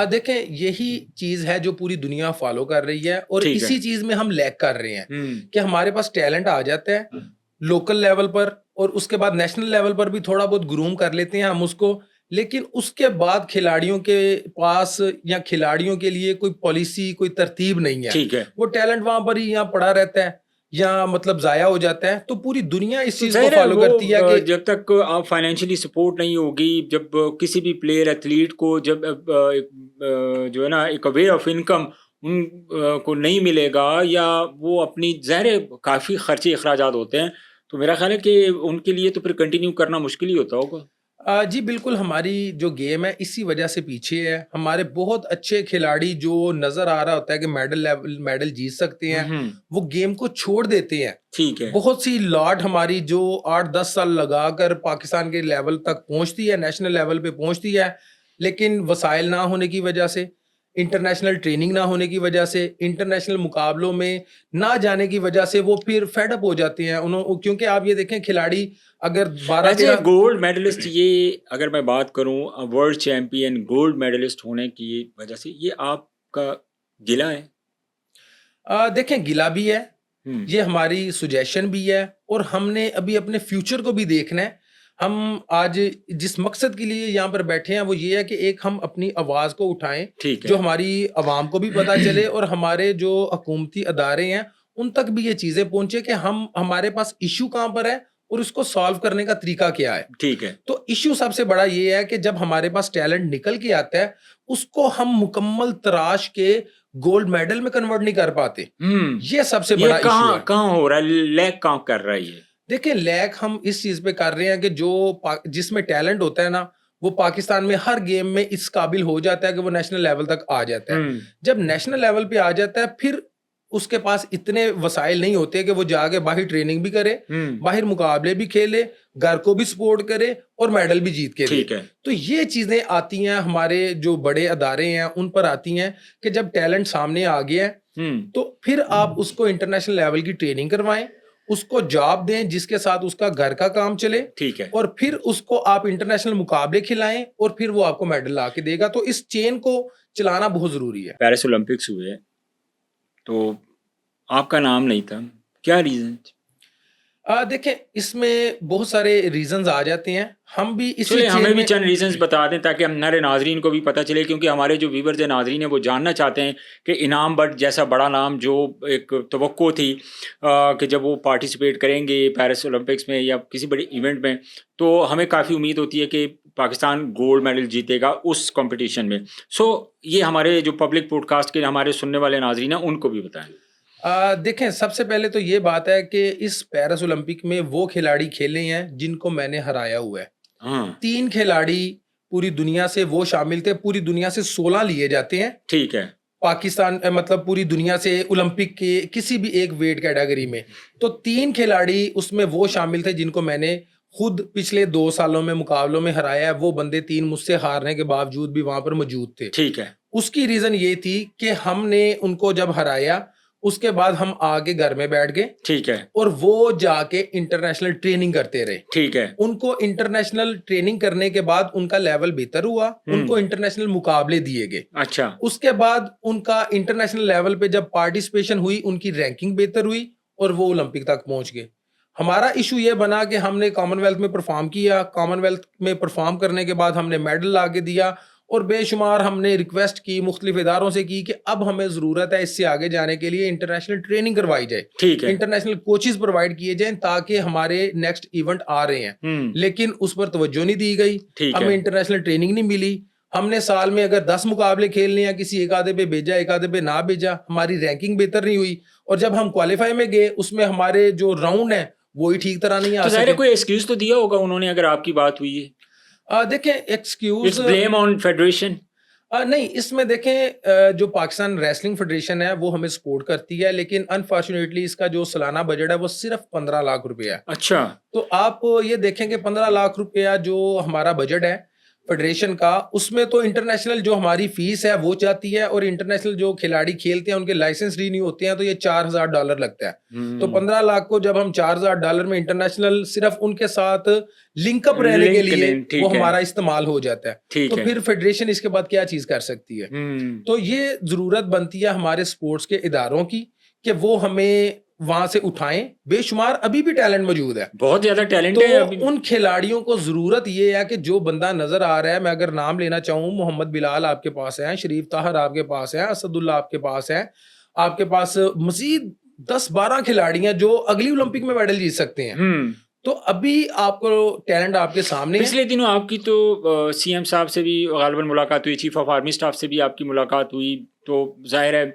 देखें, यही चीज़ है जो पूरी दुनिया फ़ॉलो कर रही है और ठीक है। इसी चीज़ में हम लैग कर रहे हैं हुँ, कि हमारे पास टैलेंट आ जाता है लोकल लेवल पर और उसके बाद नेशनल लेवल पर भी थोड़ा बहुत ग्रूम कर लेते हैं हम उसको। लेकिन उसके बाद खिलाड़ियों के पास या खिलाड़ियों के लिए कोई पॉलिसी, कोई तरतीब नहीं है। ठीक है। वो टैलेंट वहाँ पर ही यहाँ पड़ा रहता है या मतलब ज़ाया हो जाता है। तो पूरी दुनिया इस तो चीज़ को ज़ाहिर है फ़ॉलो वो करती है कि जब तक आप फाइनेंशियली सपोर्ट नहीं होगी, जब किसी भी प्लेयर एथलीट को जब जो है ना एक वे ऑफ इनकम को नहीं मिलेगा या वो अपनी ज़ाहिर है काफ़ी खर्चे अखराजात होते हैं, तो मेरा ख़्याल है कि उनके लिए तो फिर कंटिन्यू करना मुश्किल ही होता होगा। जी बिल्कुल, हमारी जो गेम है इसी वजह से पीछे है। हमारे बहुत अच्छे खिलाड़ी जो नज़र आ रहा होता है कि मेडल जीत सकते हुँ, हैं, हुँ, वो गेम को छोड़ देते हैं। ठीक है। बहुत सी लॉट हमारी जो 8-10 साल लगाकर पाकिस्तान के लेवल तक पहुँचती है, नेशनल लेवल पे पहुँचती है, लेकिन वसाइल ना होने की वजह से, इंटरनेशनल ट्रेनिंग ना होने की वजह से, इंटरनेशनल मुकाबलों में ना जाने की वजह से वो फिर फेड अप हो जाते हैं। क्योंकि आप ये देखें, खिलाड़ी अगर एज़ ए 12-13 गोल्ड मेडलिस्ट ये अगर मैं बात करूँ वर्ल्ड चैंपियन गोल्ड मेडलिस्ट होने की वजह से ये आपका गिला है? देखें, गिला भी है, हुँ, ये हमारी सजेशन भी है और हमने अभी अपने फ्यूचर को भी देखना है। हम आज जिस मकसद के लिए यहाँ पर बैठे हैं वो ये है कि एक हम अपनी आवाज़ को उठाएँ, ठीक जो है। हमारी आवाम को भी पता चले और हमारे जो हुकूमती अदारे हैं उन तक भी ये चीजें पहुंचे कि हम हमारे पास इश्यू कहाँ पर है और उसको सॉल्व करने का तरीका क्या है। ठीक है। तो इश्यू सबसे बड़ा ये है कि जब हमारे पास टैलेंट निकल के आता है, उसको हम मुकम्मल तराश के गोल्ड मेडल में कन्वर्ट नहीं कर पाते। ये सबसे ये बड़ा इश्यू है। कहाँ हो रहा है, लैग कहाँ कर रहा है ये? देखिए, लैक हम इस चीज पे कर रहे हैं कि जिसमें टैलेंट होता है ना, वो पाकिस्तान में हर गेम में इस काबिल हो जाता है कि वो नेशनल लेवल तक आ जाता है। जब नेशनल लेवल पे आ जाता है, फिर उसके पास इतने वसाइल नहीं होते कि वो जाके बाहर ट्रेनिंग भी करे, बाहर मुकाबले भी खेले, घर को भी सपोर्ट करे और मेडल भी जीत के दे। ठीक है। तो ये चीजें आती हैं, हमारे जो बड़े अदारे हैं उन पर आती हैं कि जब टैलेंट सामने आ गया है तो फिर आप उसको इंटरनेशनल लेवल की ट्रेनिंग करवाएं, उसको जॉब दें जिसके साथ उसका घर का काम चले। ठीक है। और फिर उसको आप इंटरनेशनल मुकाबले खिलाएं और फिर वो आपको मेडल ला के देगा। तो इस चेन को चलाना बहुत जरूरी है। पेरिस ओलंपिक्स हुए तो आपका नाम नहीं था, क्या रीजन? देखें, इसमें बहुत सारे रीजंस आ जाते हैं। हम भी इसी चलिए हमें चेन भी में चंद रीजंस बता दें ताकि हमारे नाजरीन को भी पता चले, क्योंकि हमारे जो व्यूवर्स हैं, नाजरीन हैं, वो जानना चाहते हैं कि इनाम बट जैसा बड़ा नाम जो एक तवक्को थी कि जब वो पार्टिसिपेट करेंगे पेरिस ओलंपिक्स में या किसी बड़े इवेंट में, तो हमें काफ़ी उम्मीद होती है कि पाकिस्तान गोल्ड मेडल जीतेगा उस कंपटीशन में। सो ये हमारे जो पब्लिक पॉडकास्ट के हमारे सुनने वाले नाजरीन हैं उनको भी बताएं। देखें, सबसे पहले तो ये बात है कि इस पेरिस ओलंपिक में वो खिलाड़ी खेले हैं जिनको मैंने हराया हुआ है। 3 खिलाड़ी पूरी दुनिया से वो शामिल थे। पूरी दुनिया से 16 लिए जाते हैं। ठीक है। पाकिस्तान मतलब पूरी दुनिया से ओलंपिक के किसी भी एक वेट कैटेगरी में, तो 3 खिलाड़ी उसमें वो शामिल थे जिनको मैंने खुद पिछले 2 सालों में मुकाबलों में हराया है। वो बंदे 3 मुझसे हारने के बावजूद भी वहां पर मौजूद थे। ठीक है। उसकी रीजन ये थी कि हमने उनको जब हराया, उसके बाद हम आगे घर में बैठ गए। ठीक है। और वो जाके इंटरनेशनल ट्रेनिंग करते रहे। ठीक है। उनको इंटरनेशनल ट्रेनिंग करने के बाद उनका लेवल बेहतर हुआ, उनको इंटरनेशनल मुकाबले दिए गए। अच्छा। उसके बाद उनका इंटरनेशनल लेवल पे जब पार्टिसिपेशन हुई, उनकी रैंकिंग बेहतर हुई और वो ओलंपिक तक पहुंच गए। हमारा इशू ये बना कि हमने कॉमनवेल्थ में परफॉर्म किया, कॉमनवेल्थ में परफॉर्म करने के बाद हमने मेडल लाके दिया और बेशुमार हमने रिक्वेस्ट की मुख्तलिफ इदारों से की कि अब हमें ज़रूरत है इससे आगे जाने के लिए इंटरनेशनल ट्रेनिंग करवाई जाए। ठीक है। इंटरनेशनल कोचेस प्रोवाइड किए जाएं ताकि हमारे नेक्स्ट इवेंट आ रहे हैं, लेकिन उस पर तवज्जो नहीं दी गई। हमें इंटरनेशनल ट्रेनिंग नहीं मिली। हमने साल में अगर 10 मुकाबले खेलने हैं, किसी एक आधे पे भेजा, एक आधे पे ना भेजा, हमारी रैंकिंग बेहतर नहीं हुई। और जब हम क्वालिफाई में गए, उसमें हमारे जो राउंड है वो ही ठीक तरह नहीं आ सके। कोई एक्सक्यूज तो दिया होगा उन्होंने अगर आपकी बात हुई है? देखें, एक्सक्यूज ब्लेम ऑन फेडरेशन नहीं, इसमें देखें जो पाकिस्तान रेसलिंग फेडरेशन है वो हमें सपोर्ट करती है, लेकिन अनफॉर्चुनेटली इसका जो सालाना बजट है वो सिर्फ 15 लाख रुपया है। अच्छा। तो आप ये देखें कि 15 लाख रुपया जो हमारा बजट है फेडरेशन का, उसमें तो इंटरनेशनल जो हमारी फीस है वो जाती है और इंटरनेशनल जो खिलाड़ी खेलते हैं उनके लाइसेंस रिन्यू होते हैं, तो ये $4,000 लगता है। तो 15 लाख को जब हम $4,000 में इंटरनेशनल सिर्फ उनके साथ लिंकअप रहने के लिए वो हमारा इस्तेमाल हो जाता है, तो फिर फेडरेशन इसके बाद क्या चीज कर सकती है? तो ये जरूरत बनती है हमारे स्पोर्ट्स के इदारों की कि वो हमें वहां से उठाएं। बेशुमार अभी भी टैलेंट मौजूद है, बहुत ज्यादा टैलेंट तो है अभी। उन खिलाड़ियों को जरूरत ये है कि जो बंदा नजर आ रहा है, मैं अगर नाम लेना चाहूँ, मोहम्मद बिलाल आपके पास है, शरीफ ताहर आपके पास है, असदुल्ला आपके पास है, आपके पास मजीद 10-12 खिलाड़ी हैं जो अगली ओलंपिक में मेडल जीत सकते हैं। तो अभी आपको टैलेंट आपके सामने पिछले दिनों आपकी तो सीएम साहब से भी गालिबन मुलाकात हुई, चीफ ऑफ आर्मी स्टाफ से भी आपकी मुलाकात हुई, तो जाहिर है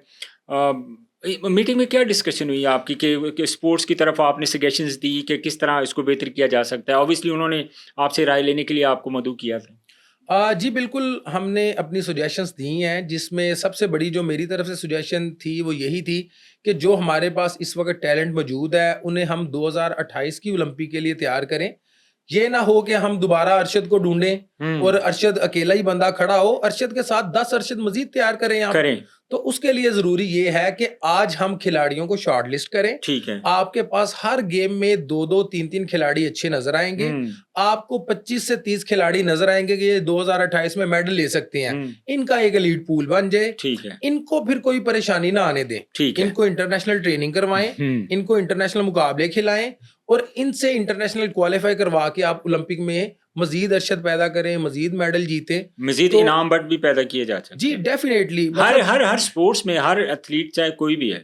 मीटिंग में क्या डिस्कशन हुई आपकी कि स्पोर्ट्स की तरफ आपने सजेशंस दी कि किस तरह इसको बेहतर किया जा सकता है? ऑब्वियसली उन्होंने आपसे राय लेने के लिए आपको मदऊ किया था। जी बिल्कुल, हमने अपनी सजेशंस दी हैं, जिसमें सबसे बड़ी जो मेरी तरफ से सजेशन थी वो यही थी कि जो हमारे पास इस वक्त टैलेंट मौजूद है उन्हें हम 2028 की ओलंपिक के लिए तैयार करें। ये ना हो कि हम दोबारा अरशद को ढूंढें और अरशद अकेला ही बंदा खड़ा हो, अरशद के साथ 10 अरशद मजीद तैयार करें आप। तो उसके लिए जरूरी ये है कि आज हम खिलाड़ियों को शॉर्ट लिस्ट करें। ठीक है। आपके पास हर गेम में 2-2, 3-3 खिलाड़ी अच्छे नजर आएंगे। आपको 25 से 30 खिलाड़ी नजर आएंगे कि ये 2028 में मेडल ले सकते हैं। इनका एक एलीट पूल बन जाए। ठीक है। इनको फिर कोई परेशानी ना आने दें। इनको इंटरनेशनल ट्रेनिंग करवाएं, इनको इंटरनेशनल मुकाबले खिलाएं और इनसे इंटरनेशनल क्वालिफाई करवा के आप ओलंपिक में मजीद अरशद पैदा करें, मजीद मेडल जीते, मजीद इनाम बट भी पैदा किए जा सकते हैं। जी डेफिनेटली। हर स्पोर्ट्स में हर एथलीट चाहे कोई भी है,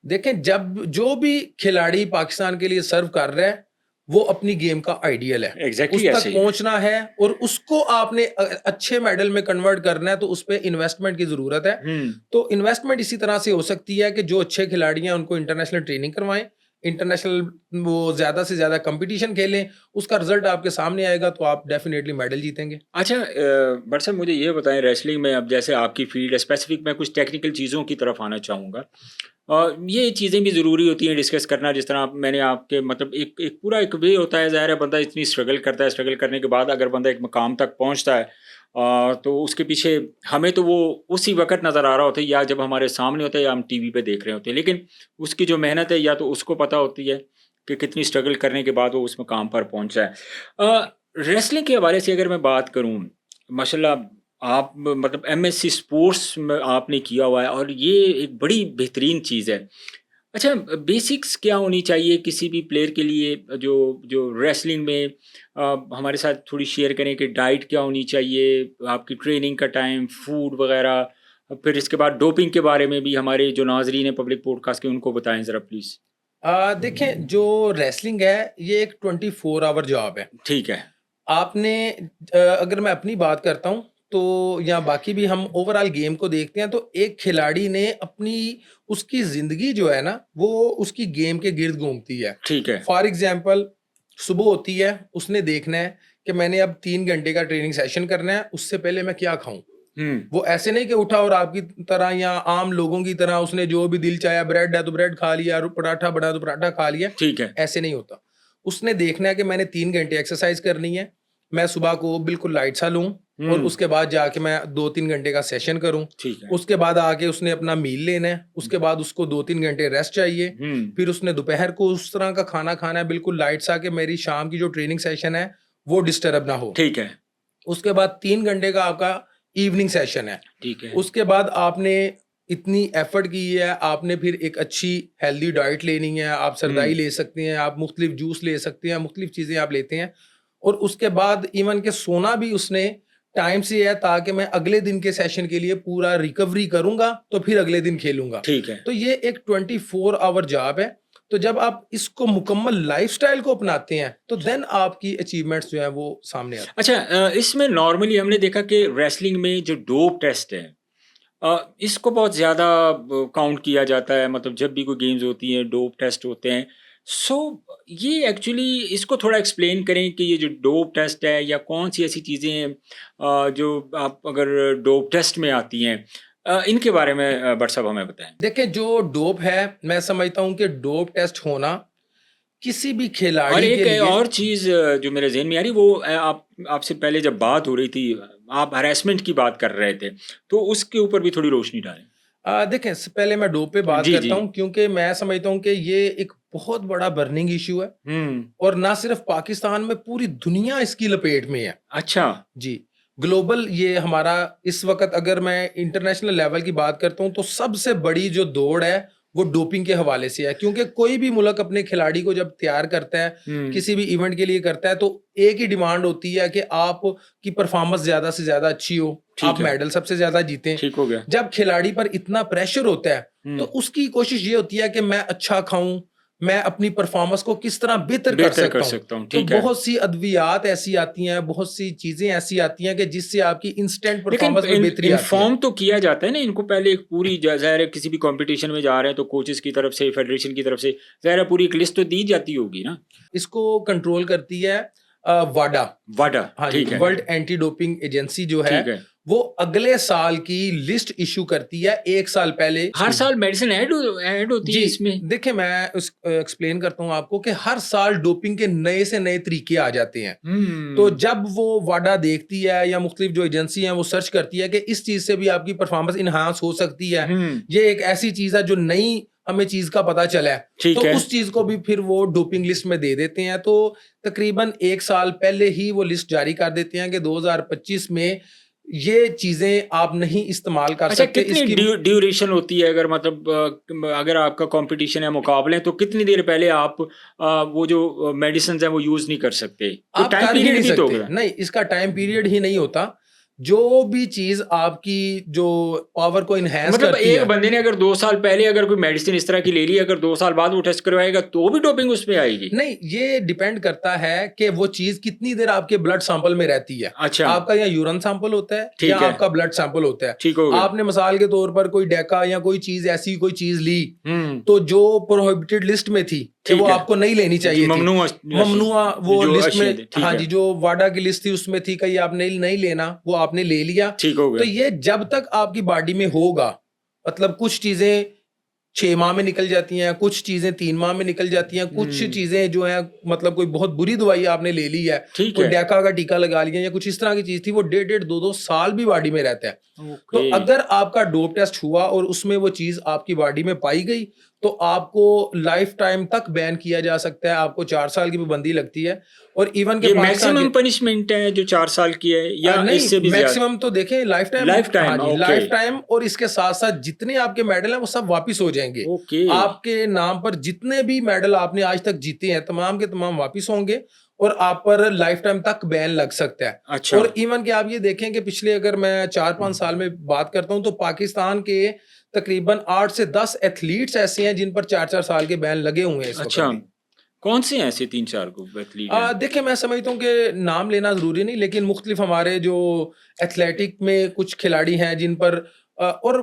देखें, जब जो भी खिलाड़ी पाकिस्तान के लिए सर्व कर रहा है वो अपनी गेम का आइडियल है, एग्जैक्टली उस तक ऐसे ही है। पहुंचना है और उसको आपने अच्छे मेडल में कन्वर्ट करना है, तो उस पर इन्वेस्टमेंट की जरूरत है। हम्म। तो इन्वेस्टमेंट इसी तरह से हो सकती है कि जो अच्छे खिलाड़ी हैं उनको इंटरनेशनल ट्रेनिंग करवाएं, इंटरनेशनल वो ज्यादा से ज्यादा कंपटीशन खेलें, उसका रिजल्ट आपके सामने आएगा तो आप डेफिनेटली मेडल जीतेंगे। अच्छा बट सर मुझे ये बताएं, रेसलिंग में अब जैसे आपकी फील्ड स्पेसिफिक, मैं कुछ टेक्निकल चीज़ों की तरफ आना चाहूँगा। ये चीज़ें भी ज़रूरी होती हैं डिस्कस करना, जिस तरह मैंने आपके मतलब एक एक पूरा एक वे होता है, ज़ाहिर है बंदा इतनी स्ट्रगल करता है, स्ट्रगल करने के बाद अगर बंदा एक मकाम तक पहुँचता है तो उसके पीछे हमें तो वो उसी वक्त नज़र आ रहा होता है, या जब हमारे सामने होता है या हम टीवी पे देख रहे होते हैं, लेकिन उसकी जो मेहनत है या तो उसको पता होती है कि कितनी स्ट्रगल करने के बाद वो उस मकाम पर पहुँचा है। रेसलिंग के हवाले से अगर मैं बात करूँ, माशाल्लाह आप मतलब एमएससी स्पोर्ट्स में आपने किया हुआ है और ये एक बड़ी बेहतरीन चीज़ है। अच्छा, बेसिक्स क्या होनी चाहिए किसी भी प्लेयर के लिए जो जो रेसलिंग में हमारे साथ थोड़ी शेयर करें कि डाइट क्या होनी चाहिए, आपकी ट्रेनिंग का टाइम, फूड वगैरह, फिर इसके बाद डोपिंग के बारे में भी हमारे जो नाज़रीन हैं पब्लिक पॉडकास्ट के उनको बताएँ ज़रा प्लीज़। देखें, जो रेसलिंग है ये एक 24 आवर जॉब है। ठीक है। आपने अगर मैं अपनी बात करता हूँ तो या बाकी भी हम ओवरऑल गेम को देखते हैं, तो एक खिलाड़ी ने अपनी उसकी जिंदगी जो है ना वो उसकी गेम के गिर्द घूमती है। ठीक है। फॉर एग्जाम्पल, सुबह होती है, उसने देखना है कि मैंने अब 3 घंटे का ट्रेनिंग सेशन करना है, उससे पहले मैं क्या खाऊं। हुँ। वो ऐसे नहीं कि उठा और आपकी तरह या आम लोगों की तरह उसने जो भी दिल चाहा, ब्रेड है तो ब्रेड खा लिया, पराठा बना तो पराठा खा लिया। ठीक है। ऐसे नहीं होता। उसने देखना है कि मैंने 3 घंटे एक्सरसाइज करनी है, मैं सुबह को बिल्कुल लाइट सा लूं और उसके बाद जाके मैं 2-3 घंटे का सेशन करूं। ठीक है। उसके बाद आके उसने अपना मील लेना है, उसके बाद उसको 2-3 घंटे रेस्ट चाहिए। फिर उसने दोपहर को उस तरह का खाना खाना है बिल्कुल लाइट सा कि मेरी शाम की जो ट्रेनिंग सेशन है वो डिस्टर्ब ना हो। ठीक है। उसके बाद 3 घंटे का आपका इवनिंग सेशन है। ठीक है। उसके बाद आपने इतनी एफर्ट की है, आपने फिर एक अच्छी हेल्दी डाइट लेनी है, आप सरदाई ले सकते हैं, आप मुख्तलिफ जूस ले सकते हैं, मुख्तलिफ चीज़ें आप लेते हैं। और उसके बाद इवन के सोना भी उसने टाइम से है ताकि मैं अगले दिन के सेशन के लिए पूरा रिकवरी करूंगा तो फिर अगले दिन खेलूंगा। ठीक है। तो ये एक 24 आवर जॉब है। तो जब आप इसको मुकम्मल लाइफस्टाइल को अपनाते हैं तो देन आपकी अचीवमेंट्स जो है वो सामने आते हैं। अच्छा, इसमें नॉर्मली हमने देखा कि रेसलिंग में जो डोप टेस्ट है, इसको बहुत ज़्यादा काउंट किया जाता है, मतलब जब भी कोई गेम्स होती हैं डोप टेस्ट होते हैं। सो ये एक्चुअली इसको थोड़ा एक्सप्लेन करें कि ये जो डोप टेस्ट है या कौन सी ऐसी चीज़ें हैं जो आप अगर डोप टेस्ट में आती हैं, इनके बारे में बट साहब हमें बताएं। देखिए, जो डोप है मैं समझता हूँ कि डोप टेस्ट होना किसी भी और खिलाड़ी एक के लिए। और चीज़ जो मेरे ज़हन में आ रही वो आप आपसे पहले जब बात हो रही थी, आप हरासमेंट की बात कर रहे थे, तो उसके ऊपर भी थोड़ी रोशनी डालें। देखें, पहले मैं डोप पे बात जी, करता जी। हूँ क्योंकि मैं समझता हूँ कि ये एक बहुत बड़ा बर्निंग इशू है हुँ। और ना सिर्फ पाकिस्तान में, पूरी दुनिया इसकी लपेट में है। अच्छा। जी, ग्लोबल ये हमारा इस वक्त, अगर मैं इंटरनेशनल लेवल की बात करता हूँ तो सबसे बड़ी जो दौड़ है वो डोपिंग के हवाले से है, क्योंकि कोई भी मुल्क अपने खिलाड़ी को जब तैयार करता है, हुँ। किसी भी इवेंट के लिए करता है, तो एक ही डिमांड होती है कि आपकी परफॉर्मेंस ज्यादा से ज्यादा अच्छी हो, ठीक आप है। मेडल सबसे ज्यादा जीतें। ठीक हो गया। जब खिलाड़ी पर इतना प्रेशर होता है तो हुँ। उसकी कोशिश ये होती है कि मैं अच्छा खाऊं, मैं अपनी परफॉर्मेंस को किस तरह बेहतर कर बेहतर कर सकता हूं। सकता हूँ, तो ठीक है। बहुत सी अद्वियात ऐसी आती हैं, बहुत सी चीजें ऐसी आती हैं कि जिससे आपकी इंस्टेंट लेकिन परफॉर्मेंस में बेहतरी आती है। इन्फॉर्म तो किया जाता है ना इनको पहले, एक पूरी ज़ाहिर है किसी भी कॉम्पिटिशन में जा रहे हैं तो कोचेस की तरफ से, फेडरेशन की तरफ से ज़ाहिर है पूरी एक लिस्ट तो दी जाती होगी ना? इसको कंट्रोल करती है वाडा। वाडा, हाँ जी, ठीक है। वर्ल्ड एंटी डोपिंग एजेंसी जो है ठीक है। वो अगले साल की लिस्ट इशू करती है 1 साल पहले। हर साल मेडिसिन ऐड होती है जी, इसमें? देखिए, मैं उस एक्सप्लेन करता हूँ आपको कि हर साल डोपिंग के नए से नए तरीके आ जाते हैं। तो हुँ। जब वो वाडा देखती है या मुख्तलिफ जो एजेंसी हैं वो सर्च करती है कि इस चीज से भी आपकी परफॉर्मेंस इनहांस हो सकती है, हुँ। ये एक ऐसी चीज है जो नई हमें चीज का पता चला है, ठीक तो है। उस चीज को भी फिर वो डोपिंग लिस्ट में दे देते हैं। तो तकरीबन 1 साल पहले ही वो लिस्ट जारी कर देते हैं कि 2025 में ये चीजें आप नहीं इस्तेमाल कर अच्छा, सकते। कितनी इसकी ड्यूरेशन होती है, अगर मतलब अगर आपका कंपटीशन है, मुकाबले हैं, तो कितनी देर पहले आप वो जो मेडिसिन हैं वो यूज़ नहीं कर सकते? कोई आप टाइम कर ही पीरियड नहीं भी तो सकते। होगा? नहीं, इसका टाइम पीरियड ही नहीं होता। जो भी चीज आपकी जो पावर को इनहेंस मतलब करती एक है। बंदे ने अगर 2 साल पहले अगर कोई मेडिसिन इस तरह की ले ली, अगर 2 साल बाद वो टेस्ट करवाएगा तो भी डोपिंग उसमें आएगी? नहीं, ये डिपेंड करता है कि वो चीज कितनी देर आपके ब्लड सैंपल में रहती है। अच्छा, आपका या यूरिन सैंपल होता है या ठीक है, आपका ब्लड सैंपल होता है। ठीक हो गया। आपने मिसाल के तौर पर कोई डेका या कोई चीज ऐसी कोई चीज ली, हुँ, तो जो प्रोहिबिटेड लिस्ट में थी कि वो ठीक है। आपको नहीं लेनी जी, चाहिए थी, ममनूअ ममनुआ वो जो लिस्ट अशिया में, थी, ठीक हाँ है, जी, जो वाडा की लिस्ट थी उसमें थी कि ये आपने नहीं लेना, वो आपने ले लिया। ठीक हो तो गया। ये जब तक आपकी बॉडी में होगा, मतलब कुछ चीजें 6 माह में निकल जाती हैं, कुछ चीजें 3 माह में निकल जाती हैं, कुछ हुँ, चीजें जो है, मतलब कोई बहुत बुरी दवाई आपने ले ली है, ठीक कोई है, डेका का टीका लगा लिया या कुछ इस तरह की चीज थी, वो 1.5 2 साल भी बॉडी में रहता है। तो ओके। अगर आपका डोप टेस्ट हुआ और उसमें वो चीज आपकी बॉडी में पाई गई, तो आपको लाइफ टाइम तक बैन किया जा सकता है, आपको 4 साल की पाबंदी लगती है। और इवन के ये पाकिस्तान के मैक्सिमम पनिशमेंट है जो 4 साल की है या नहीं, इससे भी ज़्यादा? मैक्सिमम तो देखें लाइफ टाइम। लाइफ हाँ टाइम, जी, ओके, लाइफ टाइम। और इसके साथ साथ जितने आपके मेडल हैं वो सब वापिस हो जाएंगे। ओके, आपके नाम पर जितने भी मेडल आपने आज तक जीते हैं, तमाम के तमाम वापिस होंगे और आप पर लाइफ टाइम तक बैन लग सकता है। अच्छा, और इवन कि आप ये देखें कि पिछले, अगर मैं 4 5 साल में बात करता हूं, तो पाकिस्तान के तकरीबन 8 से 10 एथलीट्स ऐसे हैं जिन पर 4 4 साल के बैन लगे हुए हैं इस वक्त अच्छा, भी। कौन से हैं ऐसे 3-4 को एथलीट हैं? देखिए, मैं समझता हूँ कि नाम लेना ज़रूरी नहीं, लेकिन मुख्तलिफ हमारे जो एथलेटिक में कुछ खिलाड़ी हैं जिन पर और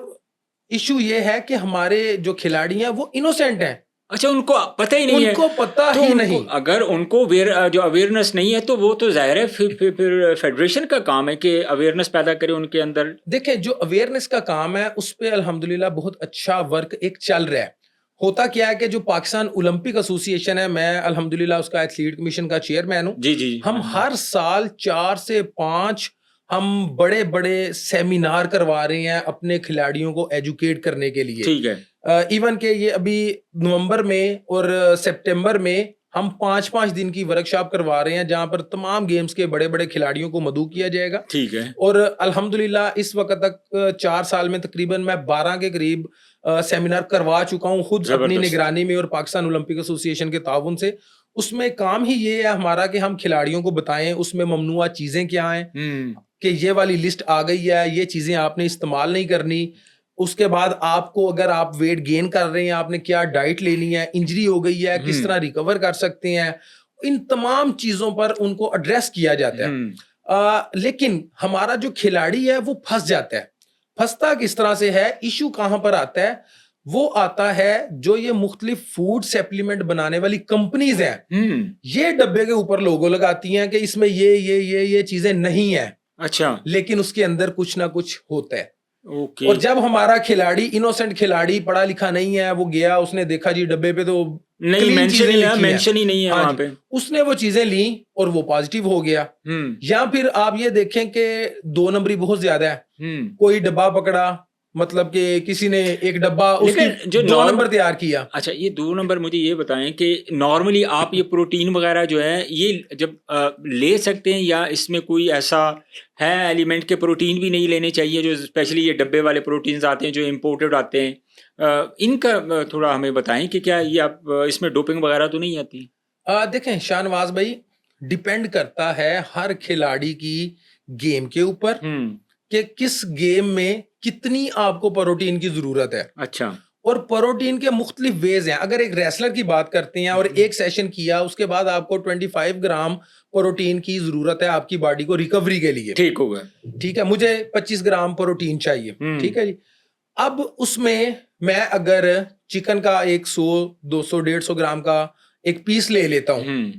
इशू ये है कि हमारे जो खिलाड़ी हैं वो इनोसेंट हैं, अच्छा, उनको पता ही नहीं है, उनको पता तो ही उनको नहीं। अगर उनको जो अवेयरनेस नहीं है तो वो तो ज़ाहिर है फिर फेडरेशन का काम है कि अवेयरनेस पैदा करे उनके अंदर। देखिए, जो अवेयरनेस का काम है उस पे अल्हम्दुलिल्लाह बहुत अच्छा वर्क एक चल रहा है। होता क्या है कि जो पाकिस्तान ओलंपिक एसोसिएशन है, मैं अल्हम्दुलिल्लाह उसका एथलीट कमीशन का चेयरमैन हूँ। जी, जी, हम हाँ जी, हर साल 4 से 5 हम बड़े-बड़े सेमिनार करवा रहे हैं अपने खिलाड़ियों को एजुकेट करने के लिए। ठीक है, इवन के ये अभी नवंबर में और सितंबर में हम 5-5 दिन की वर्कशॉप करवा रहे हैं, जहां पर तमाम गेम्स के बड़े-बड़े खिलाड़ियों को मदऊ किया जाएगा। ठीक है, और अल्हम्दुलिल्लाह इस वक़्त तक 4 साल में तकरीबन मैं 12 के करीब सेमिनार करवा चुका हूँ, खुद अपनी ज़बरदस्त। निगरानी में और पाकिस्तान ओलंपिक एसोसिएशन के ताउन से। उसमें काम ही ये है हमारा कि हम खिलाड़ियों को बताएँ उसमें ममनुआ चीज़ें क्या हैं, हुँ, कि ये वाली लिस्ट आ गई है, ये चीज़ें आपने इस्तेमाल नहीं करनी। उसके बाद आपको, अगर आप वेट गेन कर रहे हैं, आपने क्या डाइट लेनी है, इंजरी हो गई है, किस हुँ, तरह रिकवर कर सकते हैं। इन तमाम चीज़ों पर उनको एड्रेस किया जाता है। हुँ, लेकिन हमारा जो खिलाड़ी है वो फंस जाता है। फंसता किस तरह से है, इशू कहां पर आता है, वो आता है जो ये मुख्तलिफ फूड सप्लीमेंट बनाने वाली कंपनीज हैं, हुँ, ये डब्बे के ऊपर लोगो लगाती हैं कि इसमें ये चीजें नहीं है, अच्छा, लेकिन उसके अंदर कुछ ना कुछ होता है। ओके, और जब हमारा खिलाड़ी, इनोसेंट खिलाड़ी, पढ़ा लिखा नहीं है, वो गया, उसने देखा जी डब्बे पे तो नहीं क्लीन मेंशन चीजें ही है, लिखी हैं, मेंशन ही नहीं है हाँ वहाँ जी, पे। उसने वो चीजें ली और वो पॉजिटिव हो गया। हुँ, या फिर आप ये देखें कि 2 नंबरी बहुत ज्यादा है। हुँ, कोई डब्बा पकड़ा, मतलब कि किसी ने एक डब्बा उसकी लेकिन जो 2 नंबर तैयार किया। अच्छा, ये 2 नंबर मुझे ये बताएँ कि नॉर्मली आप ये प्रोटीन वग़ैरह जो है ये जब ले सकते हैं या इसमें कोई ऐसा है एलिमेंट के प्रोटीन भी नहीं लेने चाहिए जो स्पेशली ये डब्बे वाले प्रोटीन्स आते हैं जो इम्पोर्टेड आते हैं? इनका थोड़ा हमें बताएँ कि क्या ये आप इसमें डोपिंग वग़ैरह तो नहीं आती? देखें शाहनवाज भाई, डिपेंड करता है हर खिलाड़ी की गेम के ऊपर हुँ, कि किस गेम में कितनी आपको प्रोटीन की जरूरत है। अच्छा, और प्रोटीन के मुख्तलिफ वेज हैं। अगर एक रेसलर की बात करते हैं और एक सेशन किया, उसके बाद आपको 25 ग्राम प्रोटीन की जरूरत है आपकी बॉडी को रिकवरी के लिए। ठीक होगा। ठीक है, मुझे 25 ग्राम प्रोटीन चाहिए। हुँ, ठीक है जी। अब उसमें मैं अगर चिकन का एक 100 200 150 ग्राम का एक पीस ले लेता हूं, हुँ,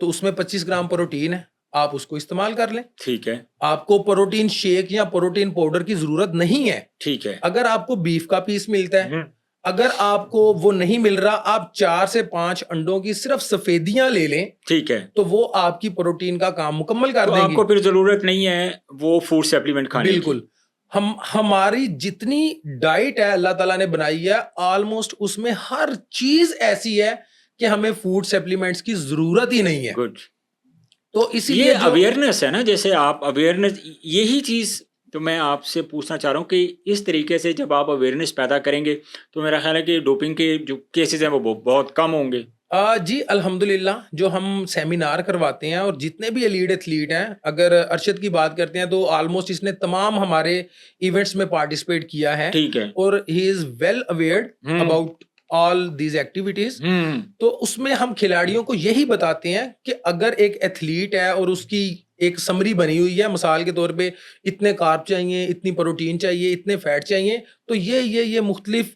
तो उसमें 25 ग्राम प्रोटीन है, आप उसको इस्तेमाल कर लें। ठीक है, आपको प्रोटीन शेक या प्रोटीन पाउडर की जरूरत नहीं है। ठीक है। अगर आपको बीफ का पीस मिलता है, हुँ, अगर आपको वो नहीं मिल रहा, आप 4 से 5 अंडों की सिर्फ सफेदियां ले लें, ठीक है। तो वो आपकी प्रोटीन का काम मुकम्मल कर तो देंगी। आपको फिर ज़रूरत नहीं है वो फूड सप्लीमेंट खाने की। बिल्कुल। हमारी जितनी डाइट है अल्लाह ताला ने बनाई है, ऑलमोस्ट उसमें हर चीज ऐसी है कि हमें फूड सप्लीमेंट्स की जरूरत ही नहीं है। गुड। तो ये इसीलिए जो अवेयरनेस है ना, जैसे आप अवेयरनेस यही चीज़ तो मैं आपसे पूछना चाह रहा हूँ कि इस तरीके से जब आप अवेयरनेस पैदा करेंगे तो मेरा ख्याल है कि डोपिंग के जो केसेस हैं वो बहुत कम होंगे। जी अल्हम्दुलिल्लाह जो हम सेमिनार करवाते हैं और जितने भी एलीट एथलीट हैं, अगर अरशद की बात करते हैं तो ऑलमोस्ट इसने तमाम हमारे इवेंट्स में पार्टिसिपेट किया है ठीक है। और he is well अवेयर्ड about all these activities. तो उसमें हम खिलाड़ियों को यही बताते हैं कि अगर एक एथलीट है और उसकी एक समरी बनी हुई है, मिसाल के तौर पे इतने कार्ब चाहिए, इतनी प्रोटीन चाहिए, इतने फैट चाहिए, तो ये मुख्तलिफ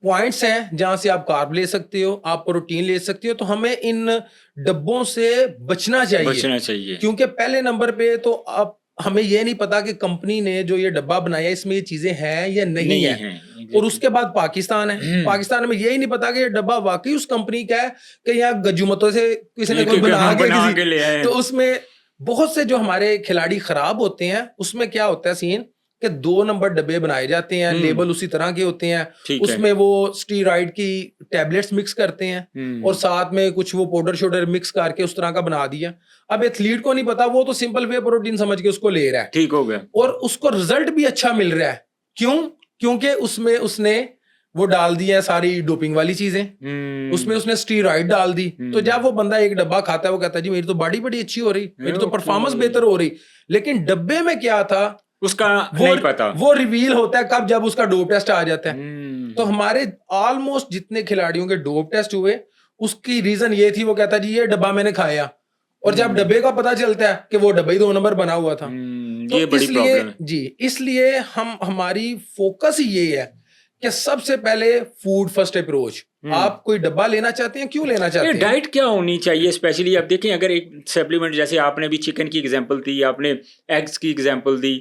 पॉइंट्स हैं जहां से आप कार्ब ले सकते हो, आप प्रोटीन ले सकते हो। तो हमें इन डब्बों से बचना चाहिए, बचना चाहिए। क्योंकि पहले नंबर पे तो आप हमें ये नहीं पता कि कंपनी ने जो ये डब्बा बनाया इसमें ये चीजें हैं या नहीं है। है, और एग्ज़ैक्टली। उसके बाद पाकिस्तान है, पाकिस्तान में यही नहीं पता कि ये डब्बा वाकई उस कंपनी का है कि यहाँ गज्जुमतों से किसी ने कोई बना के बना किसी के ले आए। तो उसमें बहुत से जो हमारे खिलाड़ी खराब होते हैं उसमें क्या होता है सीन कि 2 नंबर डब्बे बनाए जाते हैं, लेबल उसी तरह के होते हैं, ठीक है। उसमें वो स्टीरॉइड की टैबलेट्स मिक्स करते हैं और साथ में कुछ वो पाउडर शोडर मिक्स करके उस तरह का बना दिया। अब एथलीट को नहीं पता, वो तो सिंपल वे प्रोटीन समझ के उसको ले रहा है ठीक हो गया। और उसको रिजल्ट भी अच्छा मिल रहा है। क्यों? क्योंकि उसमें उसने वो डाल दी है सारी डोपिंग वाली चीजें, उसमें उसने स्टीरॉइड डाल दी। तो जब वो बंदा एक डब्बा खाता है वो कहता है जी मेरी तो बॉडी बड़ी अच्छी हो रही, मेरी तो परफॉर्मेंस बेहतर हो रही, लेकिन डब्बे में क्या था उसका वो नहीं पता। वो रिवील होता है कब, जब उसका डोप टेस्ट आ जाता है। तो हमारे ऑलमोस्ट जितने खिलाड़ियों के डोप टेस्ट हुए उसकी रीजन ये थी, वो कहता जी ये डब्बा मैंने खाया, और जब डब्बे का पता चलता है कि वो डब्बा ही 2 नंबर बना हुआ था। तो ये बड़ी इसलिए प्रॉब्लम है। जी इसलिए हमारी फोकस ही ये है कि सबसे पहले फूड फर्स्ट अप्रोच। आप कोई डब्बा लेना चाहते हैं, क्यों लेना ये चाहते हैं? डाइट क्या होनी चाहिए स्पेशली? अब देखें, अगर एक सप्लीमेंट, जैसे आपने भी चिकन की एग्जांपल दी, आपने एग्स की एग्जांपल दी,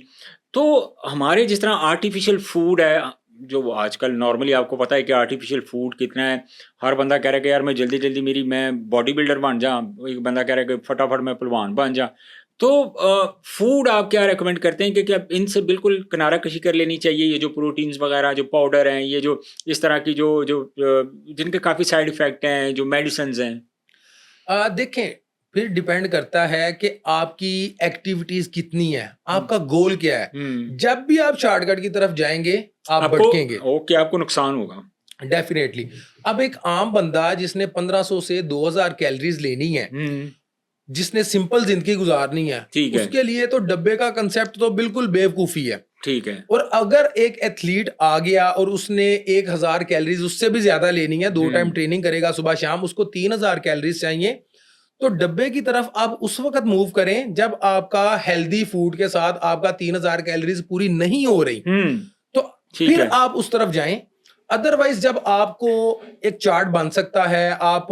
तो हमारे जिस तरह आर्टिफिशियल फूड है, जो आजकल नॉर्मली आपको पता है कि आर्टिफिशियल फूड कितना है। हर बंदा कह रहा है कि यार मैं जल्दी जल्दी मैं बॉडी बिल्डर बन जाऊँ, एक बंदा कह रहा है कि फटाफट मैं पहलवान बन जाऊँ। तो फूड आप क्या रेकमेंड करते हैं कि क्या इनसे बिल्कुल किनारा कशी कर लेनी चाहिए? ये जो प्रोटीन्स वगैरह जो पाउडर हैं, ये जो इस तरह की जो जो जिनके काफ़ी साइड इफ़ेक्ट हैं, जो मेडिसिन्स हैं? देखें, फिर डिपेंड करता है कि आपकी एक्टिविटीज कितनी है, आपका गोल क्या है। जब भी आप शॉर्टकट की तरफ जाएंगे आप आपको भटकेंगे ओके, आपको नुकसान होगा। डेफिनेटली। अब एक आम बंदा जिसने 1500 से 2000 कैलोरीज लेनी है, जिसने सिंपल जिंदगी गुजारनी है, ठीक है। उसके लिए तो डब्बे का कंसेप्ट तो बिल्कुल बेवकूफी है। ठीक है। और अगर एक एथलीट आ गया और उसने 1000 कैलोरीज उससे भी ज्यादा लेनी है, 2 टाइम ट्रेनिंग करेगा सुबह शाम, उसको 3000 कैलोरीज चाहिए, तो डब्बे की तरफ आप उस वक्त मूव करें जब आपका हेल्दी फूड के साथ आपका 3000 कैलोरीज पूरी नहीं हो रही, तो ठीक फिर है। आप उस तरफ जाएं। अदरवाइज जब आपको एक चार्ट बन सकता है, आप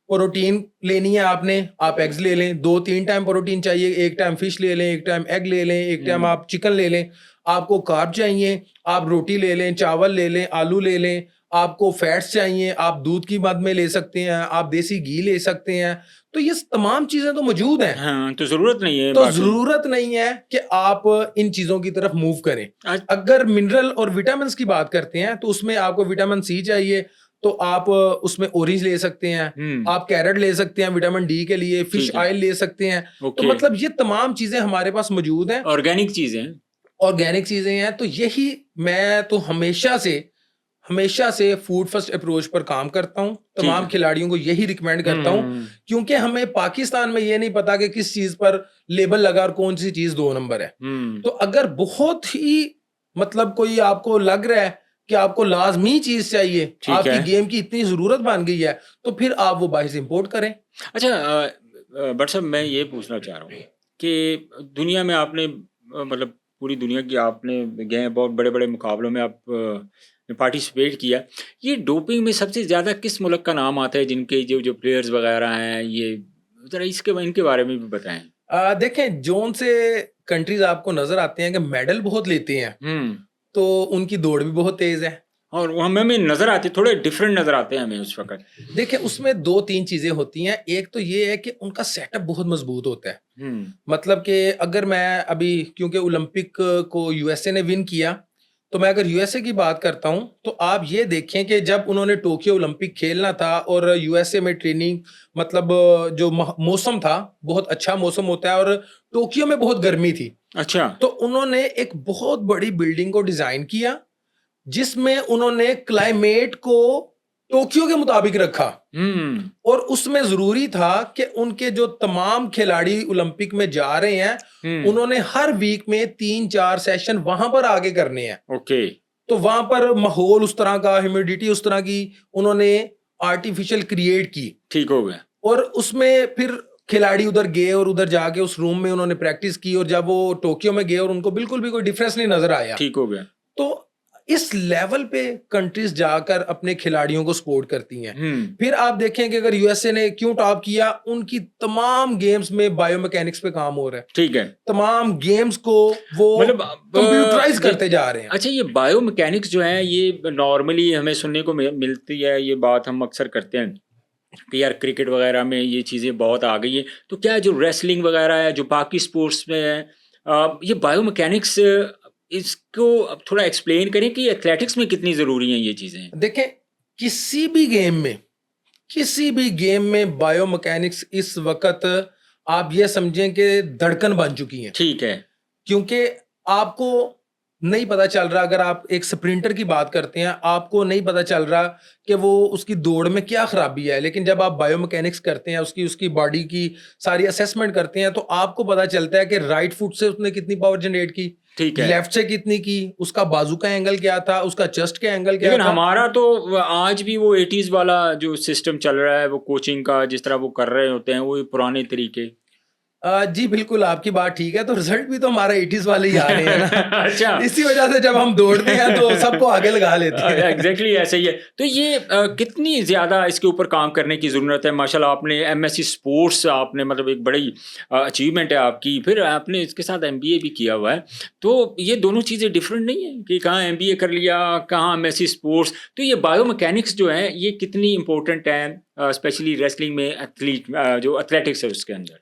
प्रोटीन लेनी है आपने, आप एग्स ले लें, 2-3 टाइम प्रोटीन चाहिए, एक टाइम फिश ले लें, एक टाइम एग ले लें, एक टाइम आप चिकन ले लें। आपको कार्ब चाहिए, आप रोटी ले लें, चावल ले लें, आलू ले लें। आपको फैट्स चाहिए, आप दूध की मद में ले सकते हैं, आप देसी घी ले सकते हैं। तो ये तमाम चीजें तो मौजूद हैं, हाँ, तो ज़रूरत नहीं है तो बाकी। जरूरत नहीं है कि आप इन चीजों की तरफ मूव करें। आज अगर मिनरल और विटामिन की बात करते हैं तो उसमें आपको विटामिन सी चाहिए, तो आप उसमें ऑरेंज ले सकते हैं, आप कैरेट ले सकते हैं विटामिन डी के लिए, फिश ठीक है। ऑयल ले सकते हैं। तो ओके। मतलब ये तमाम चीजें हमारे पास मौजूद हैं, ऑर्गेनिक चीज़ें हैं। ऑर्गेनिक चीजें हैं। तो यही मैं तो हमेशा से फूड फर्स्ट अप्रोच पर काम करता हूं, तमाम है। खिलाड़ियों को यही रिकमेंड करता हूं, क्योंकि हमें पाकिस्तान में ये नहीं पता कि किस चीज पर लेबल लगा और कौन सी चीज 2 नंबर है। तो अगर बहुत ही मतलब कोई आपको लग रहा है कि आपको लाजमी चीज चाहिए, ठीक आपकी है। गेम की इतनी जरूरत बन गई है, तो फिर आप वो बाहर से इंपोर्ट करें। अच्छा, बट साहब मैं ये पूछना चाह रहा हूँ कि दुनिया में आपने मतलब पूरी दुनिया की आपने गए हैं, बहुत बड़े-बड़े मुकाबलों में आप ने पार्टिसिपेट किया। ये डोपिंग में सबसे ज़्यादा किस मुल्क का नाम आता है, जिनके जो प्लेयर्स वगैरह हैं, ये ज़रा इनके बारे में भी बताएँ? देखें, जोन से कंट्रीज आपको नजर आते हैं कि मेडल बहुत लेते हैं, तो उनकी दौड़ भी बहुत तेज है। और वो हमें नज़र आते, थोड़े डिफरेंट नज़र आते हैं हमें उस वक़्त। देखिए, उसमें 2-3 चीजें होती हैं। एक तो ये है कि उनका सेटअप बहुत मजबूत होता है। मतलब कि अगर मैं अभी, क्योंकि ओलंपिक को यूएसए ने विन किया, तो मैं अगर यूएसए की बात करता हूं तो आप ये देखें कि जब उन्होंने टोक्यो ओलंपिक खेलना था और यूएसए में ट्रेनिंग, मतलब जो मौसम था बहुत अच्छा मौसम होता है, और टोक्यो में बहुत गर्मी थी। अच्छा। तो उन्होंने एक बहुत बड़ी बिल्डिंग को डिजाइन किया जिसमें उन्होंने क्लाइमेट को टोक्यो के मुताबिक रखा, हम्म। और उसमें जरूरी था कि उनके जो तमाम खिलाड़ी ओलंपिक में जा रहे हैं उन्होंने हर वीक में 3-4 सेशन वहां पर आगे करने हैं। ओके। तो वहां पर माहौल उस तरह का, ह्यूमिडिटी उस तरह की उन्होंने आर्टिफिशियल क्रिएट की, ठीक हो गया। और उसमें फिर खिलाड़ी उधर गए और उधर जाके उस रूम में उन्होंने प्रैक्टिस की, और जब वो टोक्यो में गए और उनको बिल्कुल भी कोई डिफरेंस नहीं नजर आया। ठीक हो गया। तो इस लेवल पे कंट्रीज जाकर अपने खिलाड़ियों को सपोर्ट करती हैं। फिर आप देखें कि अगर यूएसए ने क्यों टॉप किया, उनकी तमाम गेम्स में बायोमैकेनिक्स पे काम हो रहा है। ठीक है। तमाम गेम्स को वो मतलब कंप्यूटराइज करते जा रहे हैं। अच्छा, ये बायोमैकेनिक्स जो है ये नॉर्मली हमें सुनने को मिलती है, ये बात हम अक्सर करते हैं कि यार क्रिकेट वगैरह में ये चीज़ें बहुत आ गई हैं, तो क्या जो रेसलिंग वगैरह है, जो बाकी स्पोर्ट्स में है, ये बायोमैकेनिक्स, इसको अब थोड़ा एक्सप्लेन करें कि एथलेटिक्स में कितनी ज़रूरी हैं ये चीज़ें। देखें, किसी भी गेम में बायोमैकेनिक्स इस वक्त आप ये समझें कि धड़कन बन चुकी है। ठीक है। क्योंकि आपको नहीं पता चल रहा, अगर आप एक स्प्रिंटर की बात करते हैं, आपको नहीं पता चल रहा कि वो उसकी दौड़ में क्या खराबी है, लेकिन जब आप बायोमैकेनिक्स करते हैं, उसकी बॉडी की सारी असेसमेंट करते हैं, तो आपको पता चलता है कि राइट फुट से उसने कितनी पावर जनरेट की, ठीक है, लेफ्ट से कितनी की, उसका बाजू का एंगल क्या था, उसका चेस्ट का एंगल क्या लेकिन था। हमारा तो आज भी वो 80s वाला जो सिस्टम चल रहा है, वो कोचिंग का जिस तरह वो कर रहे होते हैं, वो पुराने तरीके। जी बिल्कुल, आपकी बात ठीक है। तो रिजल्ट भी तो हमारा 80s वाले ही आ रहे हैं ना। अच्छा। इसी वजह से जब हम दौड़ते हैं तो सबको आगे लगा लेते हैं। एग्जैक्टली ऐसे ही है। तो ये कितनी ज़्यादा इसके ऊपर काम करने की ज़रूरत है? माशाल्लाह आपने एमएससी स्पोर्ट्स, आपने मतलब एक बड़ी अचीवमेंट है आपकी, फिर आपने इसके साथ एमबीए भी किया हुआ है, तो ये दोनों चीज़ें डिफरेंट नहीं है कि कहाँ एमबीए कर लिया, कहाँ एमएससी स्पोर्ट्स? तो ये बायोमैकेनिक्स जो है ये कितनी इंपॉर्टेंट है, स्पेशली रेसलिंग में, एथलीट जो एथलेटिक्स है उसके अंदर?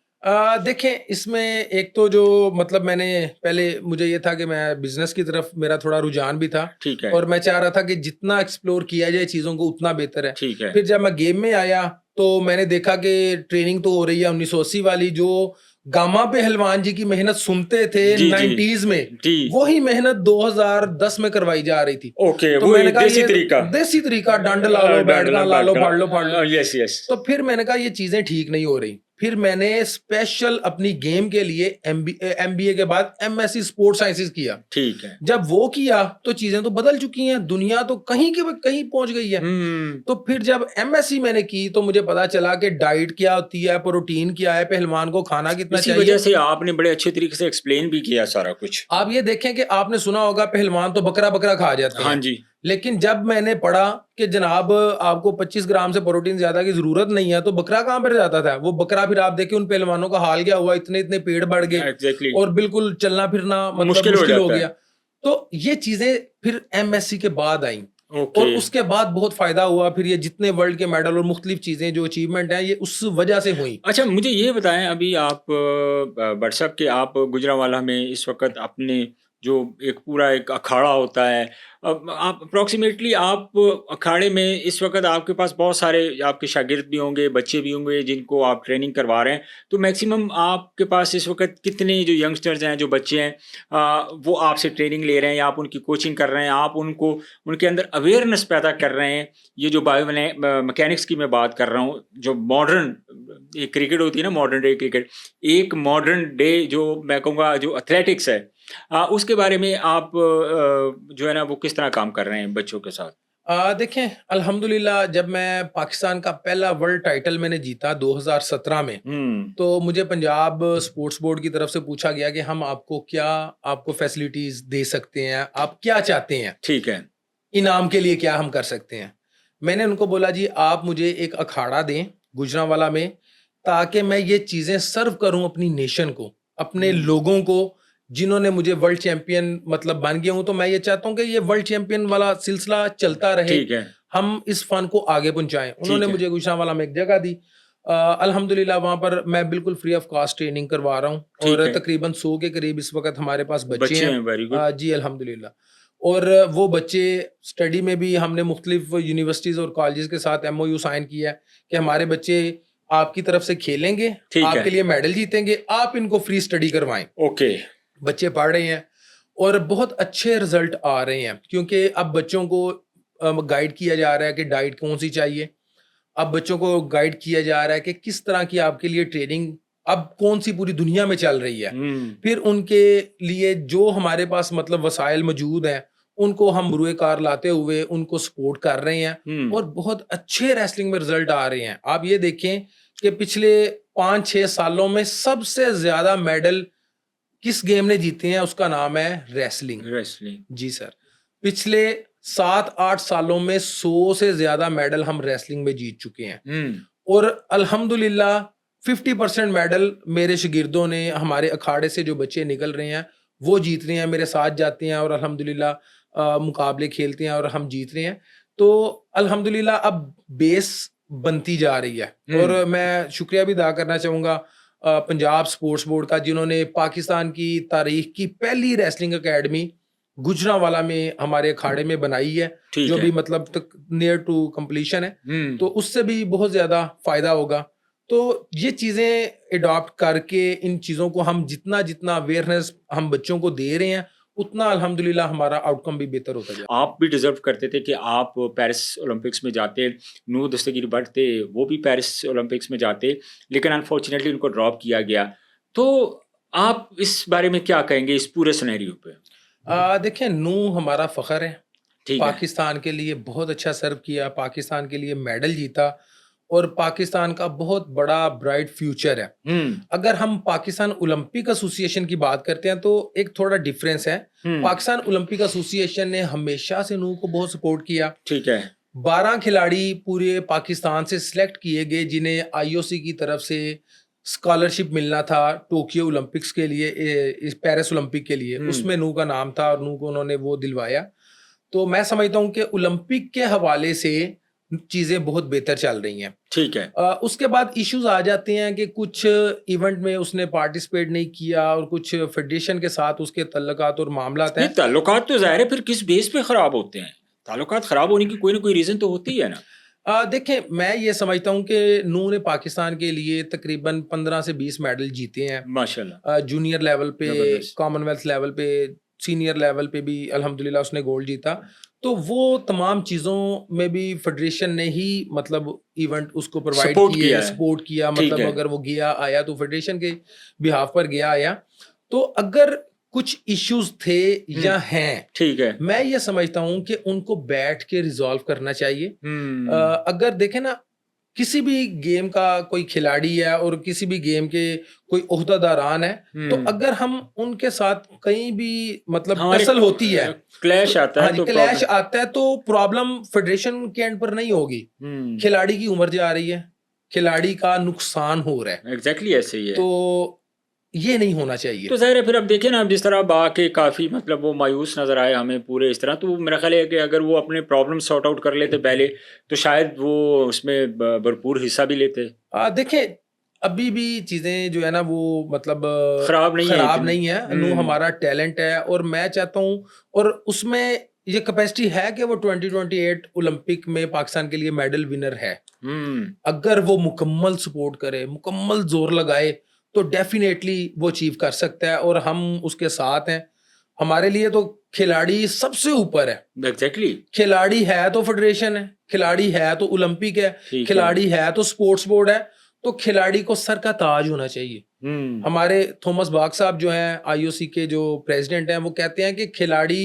देखें, इसमें एक तो जो मतलब मैंने पहले, मुझे ये था कि मैं बिजनेस की तरफ मेरा थोड़ा रुझान भी था, ठीक है। और मैं चाह रहा था कि जितना एक्सप्लोर किया जाए चीज़ों को उतना बेहतर है। ठीक है। फिर जब मैं गेम में आया तो मैंने देखा कि ट्रेनिंग तो हो रही है 1980 वाली, जो गामा पहलवान जी की मेहनत सुनते थे जी, जी। 90s में, जी। वही मेहनत 2010 में करवाई जा रही थी। ओके, तो वो मैंने कहा देसी ये तरीका। देसी तरीका, डंड ला लो, बैठना ला लो, फाड़ लो फाड़ लो। Yes, yes. तो फिर मैंने कहा ये चीजें ठीक नहीं हो रही। फिर मैंने स्पेशल अपनी गेम के लिए एमबीए के बाद एमएससी स्पोर्ट्स साइंसेस किया। ठीक है। जब वो किया तो चीजें तो बदल चुकी हैं, दुनिया तो कहीं के कहीं पहुंच गई है। तो फिर जब एमएससी मैंने की तो मुझे पता चला कि डाइट क्या होती है, प्रोटीन क्या है, पहलवान को खाना कितना इसी चाहिए। वजह से आपने बड़े अच्छे तरीके से एक्सप्लेन भी किया सारा कुछ। आप ये देखें कि आपने सुना होगा पहलवान तो बकरा बकरा खा जाते हैं। हाँ जी। लेकिन जब मैंने पढ़ा कि जनाब आपको 25 ग्राम से प्रोटीन ज्यादा की जरूरत नहीं है, तो बकरा कहां पर जाता था? वो बकरा, फिर आप देखें उन पहलवानों का हाल क्या हुआ, इतने इतने पेड़ बढ़ गए एग्जैक्टली। और बिल्कुल चलना फिरना मतलब मुश्किल मुश्किल हो हो जाता गया। तो ये चीजें फिर एमएससी के बाद आई, और ओके। उसके बाद बहुत फायदा हुआ। फिर ये जितने वर्ल्ड के मेडल और मुख्तलिफ चीजें जो अचीवमेंट है, ये उस वजह से हुई। अच्छा, मुझे ये बताएं, अभी आप व्हाट्सएप के आप गुजरांवाला में इस वक्त अपने जो एक पूरा एक अखाड़ा होता है, अब आप अप्रोक्सीमेटली आप अखाड़े में इस वक्त आपके पास बहुत सारे आपके शागिर्द भी होंगे, बच्चे भी होंगे जिनको आप ट्रेनिंग करवा रहे हैं, तो मैक्सिमम आपके पास इस वक्त कितने जो यंगस्टर्स हैं, जो बच्चे हैं, वो आपसे ट्रेनिंग ले रहे हैं या आप उनकी कोचिंग कर रहे हैं, आप उनको उनके अंदर अवेयरनेस पैदा कर रहे हैं? ये जो बायो मैकेनिक्स की मैं बात कर रहा हूँ, जो मॉडर्न एक क्रिकेट होती है ना, मॉडर्न डे क्रिकेट, एक मॉडर्न डे जो मैं कहूँगा जो एथलेटिक्स है, उसके बारे में आप जो है ना वो किस तरह काम कर रहे हैं बच्चों के साथ? देखें, अल्हम्दुलिल्लाह, जब मैं पाकिस्तान का पहला वर्ल्ड टाइटल मैंने जीता 2017 में, तो मुझे पंजाब स्पोर्ट्स बोर्ड की तरफ से पूछा गया कि हम आपको फैसिलिटीज दे सकते हैं, आप क्या चाहते हैं, ठीक है। इनाम के लिए क्या हम कर सकते हैं। मैंने उनको बोला जी आप मुझे एक अखाड़ा दें गुजरांवाला में, ताकि मैं ये चीजें सर्व करूं अपनी नेशन को, अपने लोगों को, जिन्होंने मुझे वर्ल्ड चैंपियन मतलब बन गया हूं। तो मैं ये चाहता हूं कि ये वर्ल्ड चैंपियन वाला सिलसिला चलता रहे, ठीक है। हम इस फन को आगे पहुंचाएं। उन्होंने है। मुझे गुजरांवाला में एक जगह दी। अल्हम्दुलिल्लाह वहां पर मैं बिल्कुल फ्री ऑफ कॉस्ट ट्रेनिंग करवा रहा हूँ, ठीक और है। तकरीबन 100 के करीब इस वक्त हमारे पास बच्चे बच्चे हैं। हैं, वेरी गुड। जी अल्हम्दुलिल्लाह। और वो बच्चे स्टडी में भी हमने मुख्तलिफ यूनिवर्सिटीज़ और कॉलेजेस के साथ MOU साइन किया है कि हमारे बच्चे आपकी तरफ से खेलेंगे, ठीक है। आपके लिए मेडल जीतेंगे, आप इनको फ्री स्टडी करवाएं। ओके। बच्चे पढ़ रहे हैं और बहुत अच्छे रिजल्ट आ रहे हैं, क्योंकि अब बच्चों को गाइड किया जा रहा है कि डाइट कौन सी चाहिए। अब बच्चों को गाइड किया जा रहा है कि किस तरह की आपके लिए ट्रेनिंग अब कौन सी पूरी दुनिया में चल रही है। फिर उनके लिए जो हमारे पास मतलब वसाइल मौजूद हैं, उनको हम बुरुए कार लाते हुए उनको सपोर्ट कर रहे हैं और बहुत अच्छे रेसलिंग में रिजल्ट आ रहे हैं। आप ये देखें कि पिछले 5-6 सालों में सबसे ज्यादा मेडल किस गेम ने जीते हैं, उसका नाम है रेसलिंग। रेसलिंग जी सर, पिछले 7-8 सालों में 100 से ज्यादा मेडल हम रेसलिंग में जीत चुके हैं और अल्हम्दुलिल्लाह 50% मेडल मेरे शागिर्दों ने, हमारे अखाड़े से जो बच्चे निकल रहे हैं वो जीत रहे हैं, मेरे साथ जाते हैं और अल्हम्दुलिल्लाह मुकाबले खेलते हैं और हम जीत रहे हैं। तो अल्हम्दुलिल्लाह अब बेस बनती जा रही है और मैं शुक्रिया भी अदा करना चाहूँगा पंजाब स्पोर्ट्स बोर्ड का, जिन्होंने पाकिस्तान की तारीख की पहली रेसलिंग एकेडमी गुजरांवाला में हमारे अखाड़े में बनाई है, जो भी मतलब तक नियर टू कंप्लीशन है। तो उससे भी बहुत ज्यादा फायदा होगा। तो ये चीजें अडॉप्ट करके इन चीजों को हम जितना जितना अवेयरनेस हम बच्चों को दे रहे हैं, उतना अल्हम्दुलिल्लाह हमारा आउटकम भी बेहतर होता जाए। आप भी डिजर्व करते थे कि आप पेरिस ओलंपिक्स में जाते। नूर दस्तगीर भट्ट थे, वो भी पेरिस ओलंपिक्स में जाते, लेकिन अनफॉर्चुनेटली उनको ड्रॉप किया गया। तो आप इस बारे में क्या कहेंगे इस पूरे सिनेरियो पे? देखिए, नू हमारा फख्र है, ठीक है। पाकिस्तान के लिए बहुत अच्छा सर्व किया, पाकिस्तान के लिए मेडल जीता और पाकिस्तान का बहुत बड़ा ब्राइट फ्यूचर है। अगर हम पाकिस्तान ओलंपिक एसोसिएशन की बात करते हैं तो एक थोड़ा डिफरेंस है। पाकिस्तान ओलंपिक एसोसिएशन ने हमेशा से नू को बहुत सपोर्ट किया। ठीक है। 12 खिलाड़ी पूरे पाकिस्तान से सिलेक्ट किए गए जिन्हें आईओसी की तरफ से स्कॉलरशिप मिलना था टोक्यो ओलंपिक्स के लिए, इस पेरिस ओलंपिक के लिए। उसमें नू का नाम था और नू को उन्होंने वो दिलवाया। तो मैं समझता हूँ कि ओलंपिक के हवाले से चीजें बहुत बेहतर चल रही हैं। ठीक है। उसके बाद इश्यूज आ जाते हैं कि कुछ इवेंट में उसने पार्टिसिपेट नहीं किया और कुछ फेडरेशन के साथ उसके तल्लुकात और मामलात ये हैं। ताल्लुकात तो ज़ाहिर है फिर किस बेस पे खराब होते हैं? ताल्लुकात खराब होने की कोई ना कोई रीजन तो होती है ना? देखें, मैं ये समझता हूँ कि नू ने पाकिस्तान के लिए तकरीबन 15 से 20 मेडल जीते हैं। माशाल्लाह। जूनियर लेवल पे, जबरदस्त। कॉमनवेल्थ लेवल पे, सीनियर लेवल पे भी अल्हम्दुलिल्लाह उसने गोल्ड जीता। तो वो तमाम चीज़ों में भी फेडरेशन ने ही मतलब इवेंट उसको प्रोवाइड सपोर्ट किए, किया है। सपोर्ट किया। ठीक मतलब है। अगर वो गया आया तो फेडरेशन के बिहाफ पर गया आया। तो अगर कुछ इश्यूज थे या हैं, ठीक है। मैं ये समझता हूँ कि उनको बैठ के रिजॉल्व करना चाहिए। अगर देखें ना, किसी भी गेम का कोई खिलाड़ी है और किसी भी गेम के कोई ओहदादारान है, तो अगर हम उनके साथ कहीं भी मतलब हमारे टसल होती है, क्लैश आता हाँ है जी, तो क्लैश प्रॉब्लम। आता है, तो प्रॉब्लम फेडरेशन के एंड पर नहीं होगी, खिलाड़ी की उम्र जा रही है, खिलाड़ी का नुकसान हो रहा है। एग्जैक्टली ऐसे ही है। तो ये नहीं होना चाहिए। तो ज़ाहिर है फिर अब देखिए ना, अब जिस तरह अब आके काफ़ी मतलब वो मायूस नज़र आए हमें पूरे इस तरह, तो मेरा ख्याल है कि अगर वो अपने प्रॉब्लम सॉर्ट आउट कर लेते पहले, तो शायद वो उसमें भरपूर हिस्सा भी लेते। देखें, अभी भी चीजें जो है ना वो मतलब खराब नहीं है खराब इतनी। नहीं है। नू हमारा टैलेंट है और मैं चाहता हूँ, और उसमें ये कैपेसिटी है कि वो 2028 ओलंपिक में पाकिस्तान के लिए मेडल विनर है। अगर वो मुकम्मल सपोर्ट करे, मुकम्मल जोर लगाए, तो डेफिनेटली वो अचीव कर सकता है और हम उसके साथ हैं। हमारे लिए तो खिलाड़ी सबसे ऊपर है। एग्जैक्टली। खिलाड़ी है तो फेडरेशन है, खिलाड़ी है तो ओलंपिक है, खिलाड़ी है तो स्पोर्ट्स बोर्ड है। तो खिलाड़ी को सर का ताज होना चाहिए। हमारे थॉमस बाग साहब जो हैं आईओसी के जो प्रेसिडेंट हैं, वो कहते हैं कि खिलाड़ी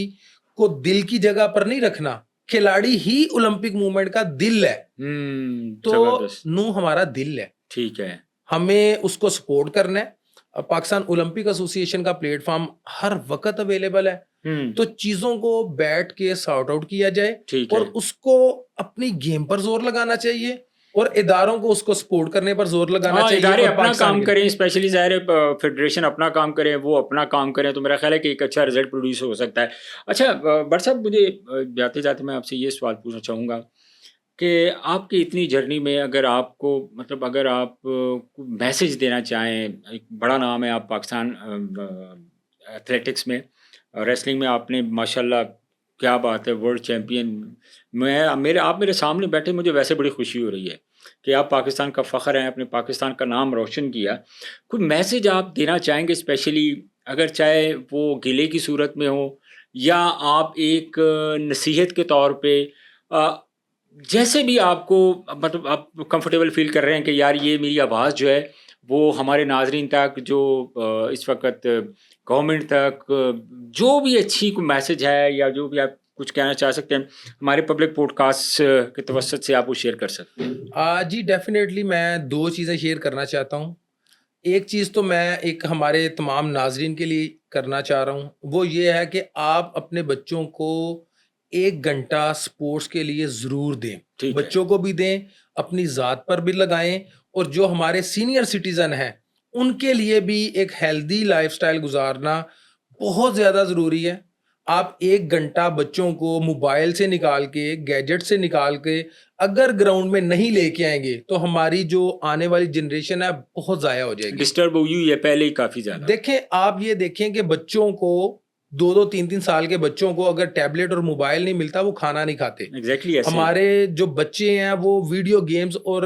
को दिल की जगह पर नहीं रखना, खिलाड़ी ही ओलंपिक मूवमेंट का दिल है। तो जबरदस्त। नू हमारा दिल है, ठीक है। हमें उसको सपोर्ट करना है। पाकिस्तान ओलंपिक एसोसिएशन का प्लेटफॉर्म हर वक्त अवेलेबल है। तो चीजों को बैठ के सॉर्ट आउट किया जाए और उसको अपनी गेम पर जोर लगाना चाहिए और इदारों को उसको सपोर्ट करने पर जोर लगाना चाहिए। इदारे और अपना काम करें, स्पेशली ज़ाहिर है फेडरेशन अपना काम करें, वो अपना काम करें, तो मेरा ख्याल है कि एक अच्छा रिजल्ट प्रोड्यूस हो सकता है। अच्छा भट्ट साहब, मुझे जाते जाते मैं आपसे ये सवाल पूछना चाहूँगा कि आपकी इतनी जर्नी में अगर आपको मतलब अगर आप मैसेज देना चाहें, एक बड़ा नाम है आप पाकिस्तान एथलेटिक्स में, रेसलिंग में आपने माशाल्लाह क्या बात है, वर्ल्ड चैम्पियन। आप मेरे सामने बैठे, मुझे वैसे बड़ी खुशी हो रही है कि आप पाकिस्तान का फ़ख्र हैं, अपने पाकिस्तान का नाम रोशन किया। कोई मैसेज आप देना चाहेंगे, स्पेशली अगर चाहे वो गिले की सूरत में हो या आप एक नसीहत के तौर पे जैसे भी आपको मतलब आप कंफर्टेबल फील कर रहे हैं कि यार ये मेरी आवाज़ जो है वो हमारे नाजरीन तक जो इस वक्त गवर्नमेंट तक जो भी अच्छी कोई मैसेज है या जो भी आप कुछ कहना चाह सकते हैं हमारे पब्लिक पॉडकास्ट के तवसत से आप वो शेयर कर सकते हैं। जी डेफिनेटली मैं दो चीज़ें शेयर करना चाहता हूँ। एक चीज़ तो मैं एक हमारे तमाम नाजरीन के लिए करना चाह रहा हूँ, वो ये है कि आप अपने बच्चों को 1 घंटा स्पोर्ट्स के लिए ज़रूर दें। ठीक है। बच्चों को भी दें, अपनी ज़ात पर भी लगाएं, और जो हमारे सीनियर सिटीज़न हैं उनके लिए भी एक हेल्दी लाइफस्टाइल गुजारना बहुत ज़्यादा ज़रूरी है। आप 1 घंटा बच्चों को मोबाइल से निकाल के, गैजेट से निकाल के अगर ग्राउंड में नहीं लेके आएंगे तो हमारी जो आने वाली जनरेशन है बहुत ज़ाया हो जाएगी। डिस्टर्ब हुई है पहले ही काफ़ी ज़्यादा। देखें, आप ये देखें कि बच्चों को 2-2 3-3 साल के बच्चों को अगर टैबलेट और मोबाइल नहीं मिलता वो खाना नहीं खाते। एग्जैक्टली ऐसे ही। हमारे जो बच्चे हैं वो वीडियो गेम्स और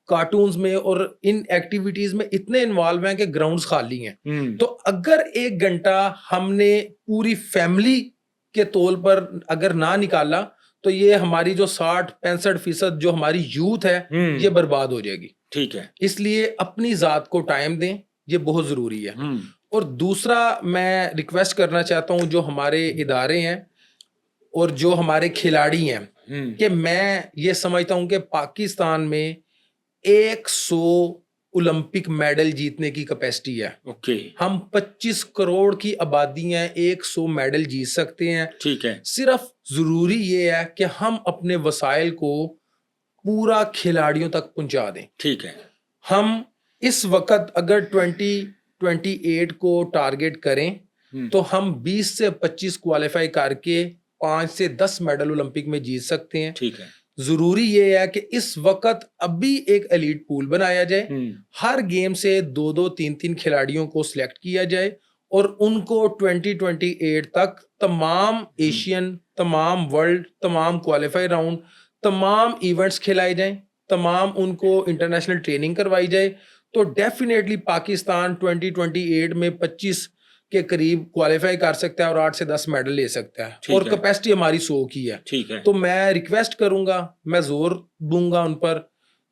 कार्टून्स में और इन एक्टिविटीज में इतने इन्वॉल्व हैं कि ग्राउंड्स खाली हैं। तो अगर 1 घंटा हमने पूरी फैमिली के तौर पर अगर ना निकाला तो ये हमारी जो 60-65% जो हमारी यूथ है ये बर्बाद हो जाएगी। ठीक है। इसलिए अपनी जात को टाइम दें, ये बहुत जरूरी है। और दूसरा मैं रिक्वेस्ट करना चाहता हूं जो हमारे इदारे हैं और जो हमारे खिलाड़ी हैं कि मैं ये समझता हूं कि पाकिस्तान में 100 ओलंपिक मेडल जीतने की कैपेसिटी है। ओके। हम 25 करोड़ की आबादी हैं, 100 मेडल जीत सकते हैं। ठीक है। सिर्फ जरूरी ये है कि हम अपने वसाइल को पूरा खिलाड़ियों तक पहुंचा दें। ठीक है। हम इस वक्त अगर 2028 को टारगेट करें तो हम 20 से 25 क्वालिफाई करके 5 से 10 मेडल ओलंपिक में जीत सकते हैं। ठीक है। जरूरी ये है कि इस वक्त अभी एक एलीट पूल बनाया जाए, हर गेम से 2-2 3-3 खिलाड़ियों को सिलेक्ट किया जाए और उनको 2028 तक तमाम एशियन, तमाम वर्ल्ड, तमाम क्वालिफाई राउंड, तमाम इवेंट्स खिलाए जाएं, तमाम उनको इंटरनेशनल ट्रेनिंग करवाई जाए। तो डेफिनेटली पाकिस्तान 2028 में 25 के करीब क्वालिफाई कर सकता है और 8 से 10 मेडल ले सकता है और कैपेसिटी हमारी 100 की है। ठीक है। तो मैं रिक्वेस्ट करूंगा, मैं जोर दूंगा उन पर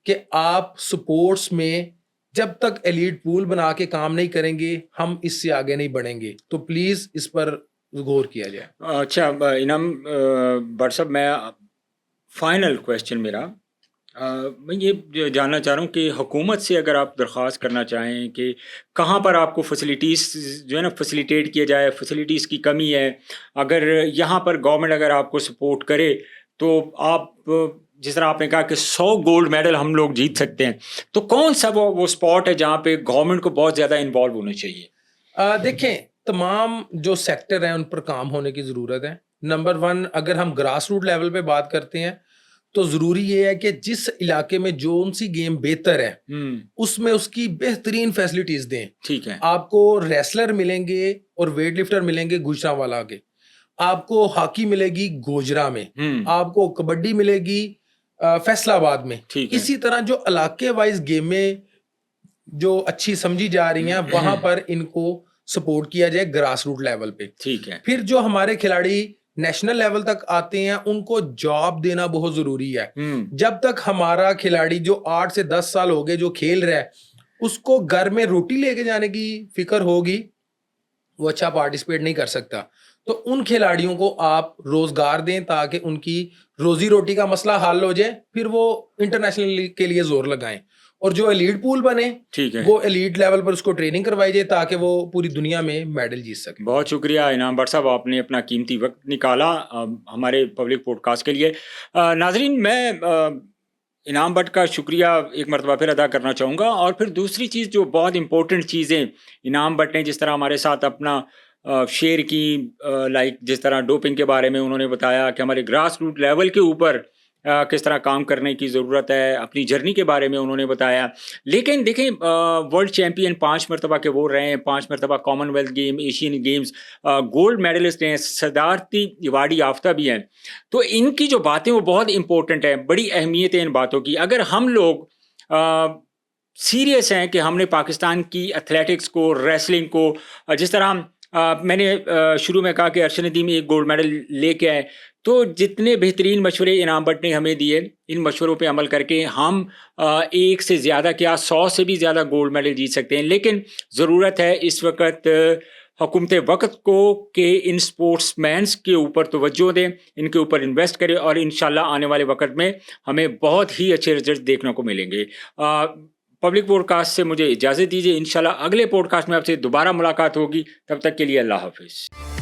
कि आप स्पोर्ट्स में जब तक एलीट पूल बना के काम नहीं करेंगे हम इससे आगे नहीं बढ़ेंगे। तो प्लीज इस पर गौर किया जाए। अच्छा इनाम भट्ट साहब, मैं फाइनल क्वेश्चन मेरा मैं ये जानना चाह रहा हूँ कि हुकूमत से अगर आप दरख्वास्त करना चाहें कि कहाँ पर आपको फैसिलिटीज़ जो है ना फैसिलिटेट किया जाए, फैसिलिटीज़ की कमी है, अगर यहाँ पर गवर्नमेंट अगर आपको सपोर्ट करे तो आप जिस तरह आपने कहा कि 100 गोल्ड मेडल हम लोग जीत सकते हैं, तो कौन सा वो स्पॉट है जहाँ पे गवर्नमेंट को बहुत ज़्यादा इन्वॉल्व होना चाहिए? देखें, तमाम जो सेक्टर हैं उन पर काम होने की ज़रूरत है। नंबर 1, अगर हम ग्रास रूट लेवल पे बात करते हैं तो ज़रूरी ये है कि जिस इलाके में जो सी गेम बेहतर है उसमें उसकी बेहतरीन फैसिलिटीज़ दें। ठीक है। आपको रेसलर मिलेंगे और वेट लिफ्टर मिलेंगे गुजरांवाला के, आपको हॉकी मिलेगी गोजरा में, आपको कबड्डी मिलेगी फैसलाबाद में। इसी तरह जो इलाके वाइज गेमें जो अच्छी समझी जा रही हैं वहां पर इनको सपोर्ट किया जाए ग्रास रूट लेवल पे। ठीक है। फिर जो हमारे खिलाड़ी नेशनल लेवल तक आते हैं उनको जॉब देना बहुत जरूरी है। जब तक हमारा खिलाड़ी जो 8 से 10 साल हो गए जो खेल रहा है उसको घर में रोटी लेके जाने की फिक्र होगी, वो अच्छा पार्टिसिपेट नहीं कर सकता। तो उन खिलाड़ियों को आप रोजगार दें ताकि उनकी रोजी रोटी का मसला हल हो जाए, फिर वो इंटरनेशनल के लिए जोर लगाएं और जो एलीट पूल बने, ठीक है, वो एलीट लेवल पर उसको ट्रेनिंग करवाई जाए ताकि वो पूरी दुनिया में मेडल जीत सके। बहुत शुक्रिया इनाम भट्ट साहब, आपने अपना कीमती वक्त निकाला हमारे पब्लिक पॉडकास्ट के लिए। नाजरीन, मैं इनाम भट्ट का शुक्रिया एक मरतबा फिर अदा करना चाहूँगा। और फिर दूसरी चीज़ जो बहुत इंपॉर्टेंट चीज़ें इनाम भट्ट ने जिस तरह हमारे साथ अपना शेयर की, लाइक जिस तरह डोपिंग के बारे में उन्होंने बताया कि हमारे ग्रास रूट लेवल के ऊपर किस तरह काम करने की ज़रूरत है, अपनी जर्नी के बारे में उन्होंने बताया। लेकिन देखें, वर्ल्ड चैम्पियन 5 मरतबा के वो रहे हैं, 5 मरतबा Commonwealth game, Asian games gold medalist हैं, सदारती अवार्ड याफ्ता भी हैं। तो इनकी जो बातें वो बहुत इंपॉर्टेंट है, बड़ी अहमियत है इन बातों की। अगर हम लोग सीरियस हैं कि हमने पाकिस्तान की एथलेटिक्स को, रेसलिंग को जिस तरह मैंने शुरू में कहा कि अरशद नदीम एक गोल्ड मेडल लेके आए, तो जितने बेहतरीन मशवरे इनाम भट्ट ने हमें दिए, इन मशवरों पे अमल करके हम एक से ज़्यादा क्या 100 से भी ज़्यादा गोल्ड मेडल जीत सकते हैं। लेकिन ज़रूरत है इस वक्त हुकूमत वक्त को कि इन स्पोर्ट्समैन्स के ऊपर तवज्जो दें, इनके ऊपर इन्वेस्ट करें और इंशाल्लाह आने वाले वक्त में हमें बहुत ही अच्छे रिजल्ट देखने को मिलेंगे। पब्लिक पॉडकास्ट से मुझे इजाज़त दीजिए। इंशाल्लाह अगले पॉडकास्ट में आपसे दोबारा मुलाकात होगी। तब तक के लिए अल्लाह हाफ़िज़।